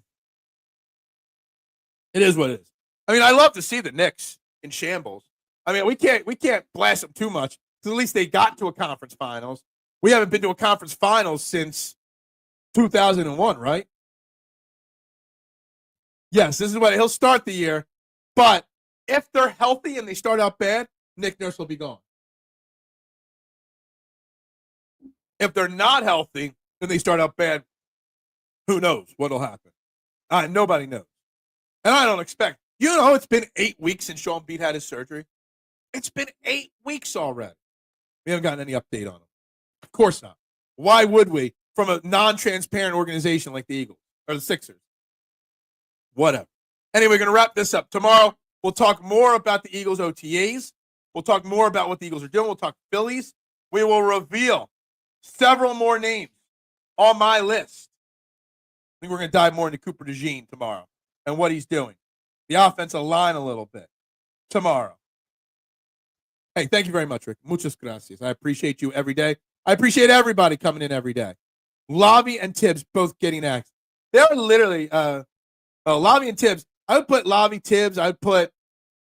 is what it is. I mean, I love to see the Knicks in shambles. I mean, we can't blast them too much because at least they got to a conference finals. We haven't been to a conference finals since 2001, right? Yes, this is what he'll start the year. But if they're healthy and they start out bad, Nick Nurse will be gone. If they're not healthy and they start out bad, who knows what will happen? Nobody knows. And I don't expect. You know, it's been 8 weeks since Joel Embiid had his surgery. It's been 8 weeks already. We haven't gotten any update on him. Of course not. Why would we from a non-transparent organization like the Eagles or the Sixers? Whatever. Anyway, we're going to wrap this up. Tomorrow, we'll talk more about the Eagles OTAs. We'll talk more about what the Eagles are doing. We'll talk Phillies. We will reveal several more names on my list. I think we're going to dive more into Cooper Dejean tomorrow and what he's doing. The offensive line a little bit. tomorrow. Hey, thank you very much, Rick. Muchas gracias. I appreciate you every day. I appreciate everybody coming in every day. Lavi and Tibbs both getting axed. They are literally Lavi and Tibbs. I would put Lavi, Tibbs. I would put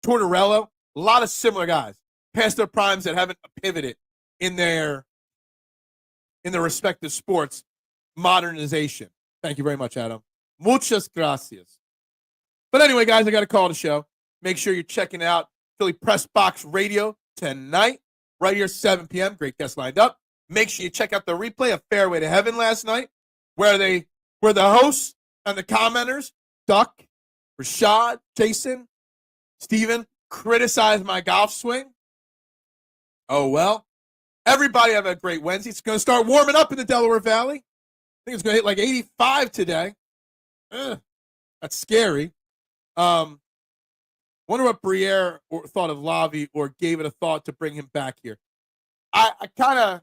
Tortorella. A lot of similar guys past their primes that haven't pivoted in their respective sports modernization. Thank you very much, Adam. Muchas gracias. But anyway, guys, I got to call the show. Make sure you're checking out Philly Press Box Radio tonight, right here, 7 p.m. Great guests lined up. Make sure you check out the replay of Fairway to Heaven last night, where the hosts and the commenters, Duck, Rashad, Jason, Steven, criticized my golf swing. Oh, well. Everybody have a great Wednesday. It's going to start warming up in the Delaware Valley. I think it's going to hit like 85 today. That's scary. Wonder what Briere thought of Lavi or gave it a thought to bring him back here. I kind of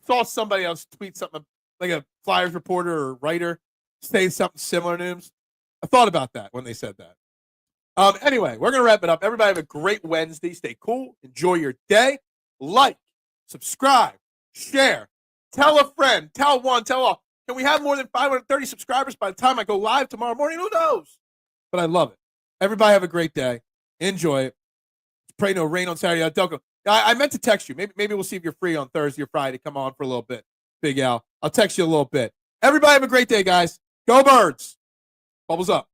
saw somebody else tweet something, like a Flyers reporter or writer, saying something similar to him. I thought about that when they said that. Anyway, we're going to wrap it up. Everybody have a great Wednesday. Stay cool. Enjoy your day. Like, subscribe, share, tell a friend, tell one, tell all. Can we have more than 530 subscribers by the time I go live tomorrow morning? Who knows? But I love it. Everybody have a great day. Enjoy it. Pray no rain on Saturday. Delco. I meant to text you. Maybe we'll see if you're free on Thursday or Friday. Come on for a little bit, Big Al. I'll text you a little bit. Everybody have a great day, guys. Go Birds. Bubbles up.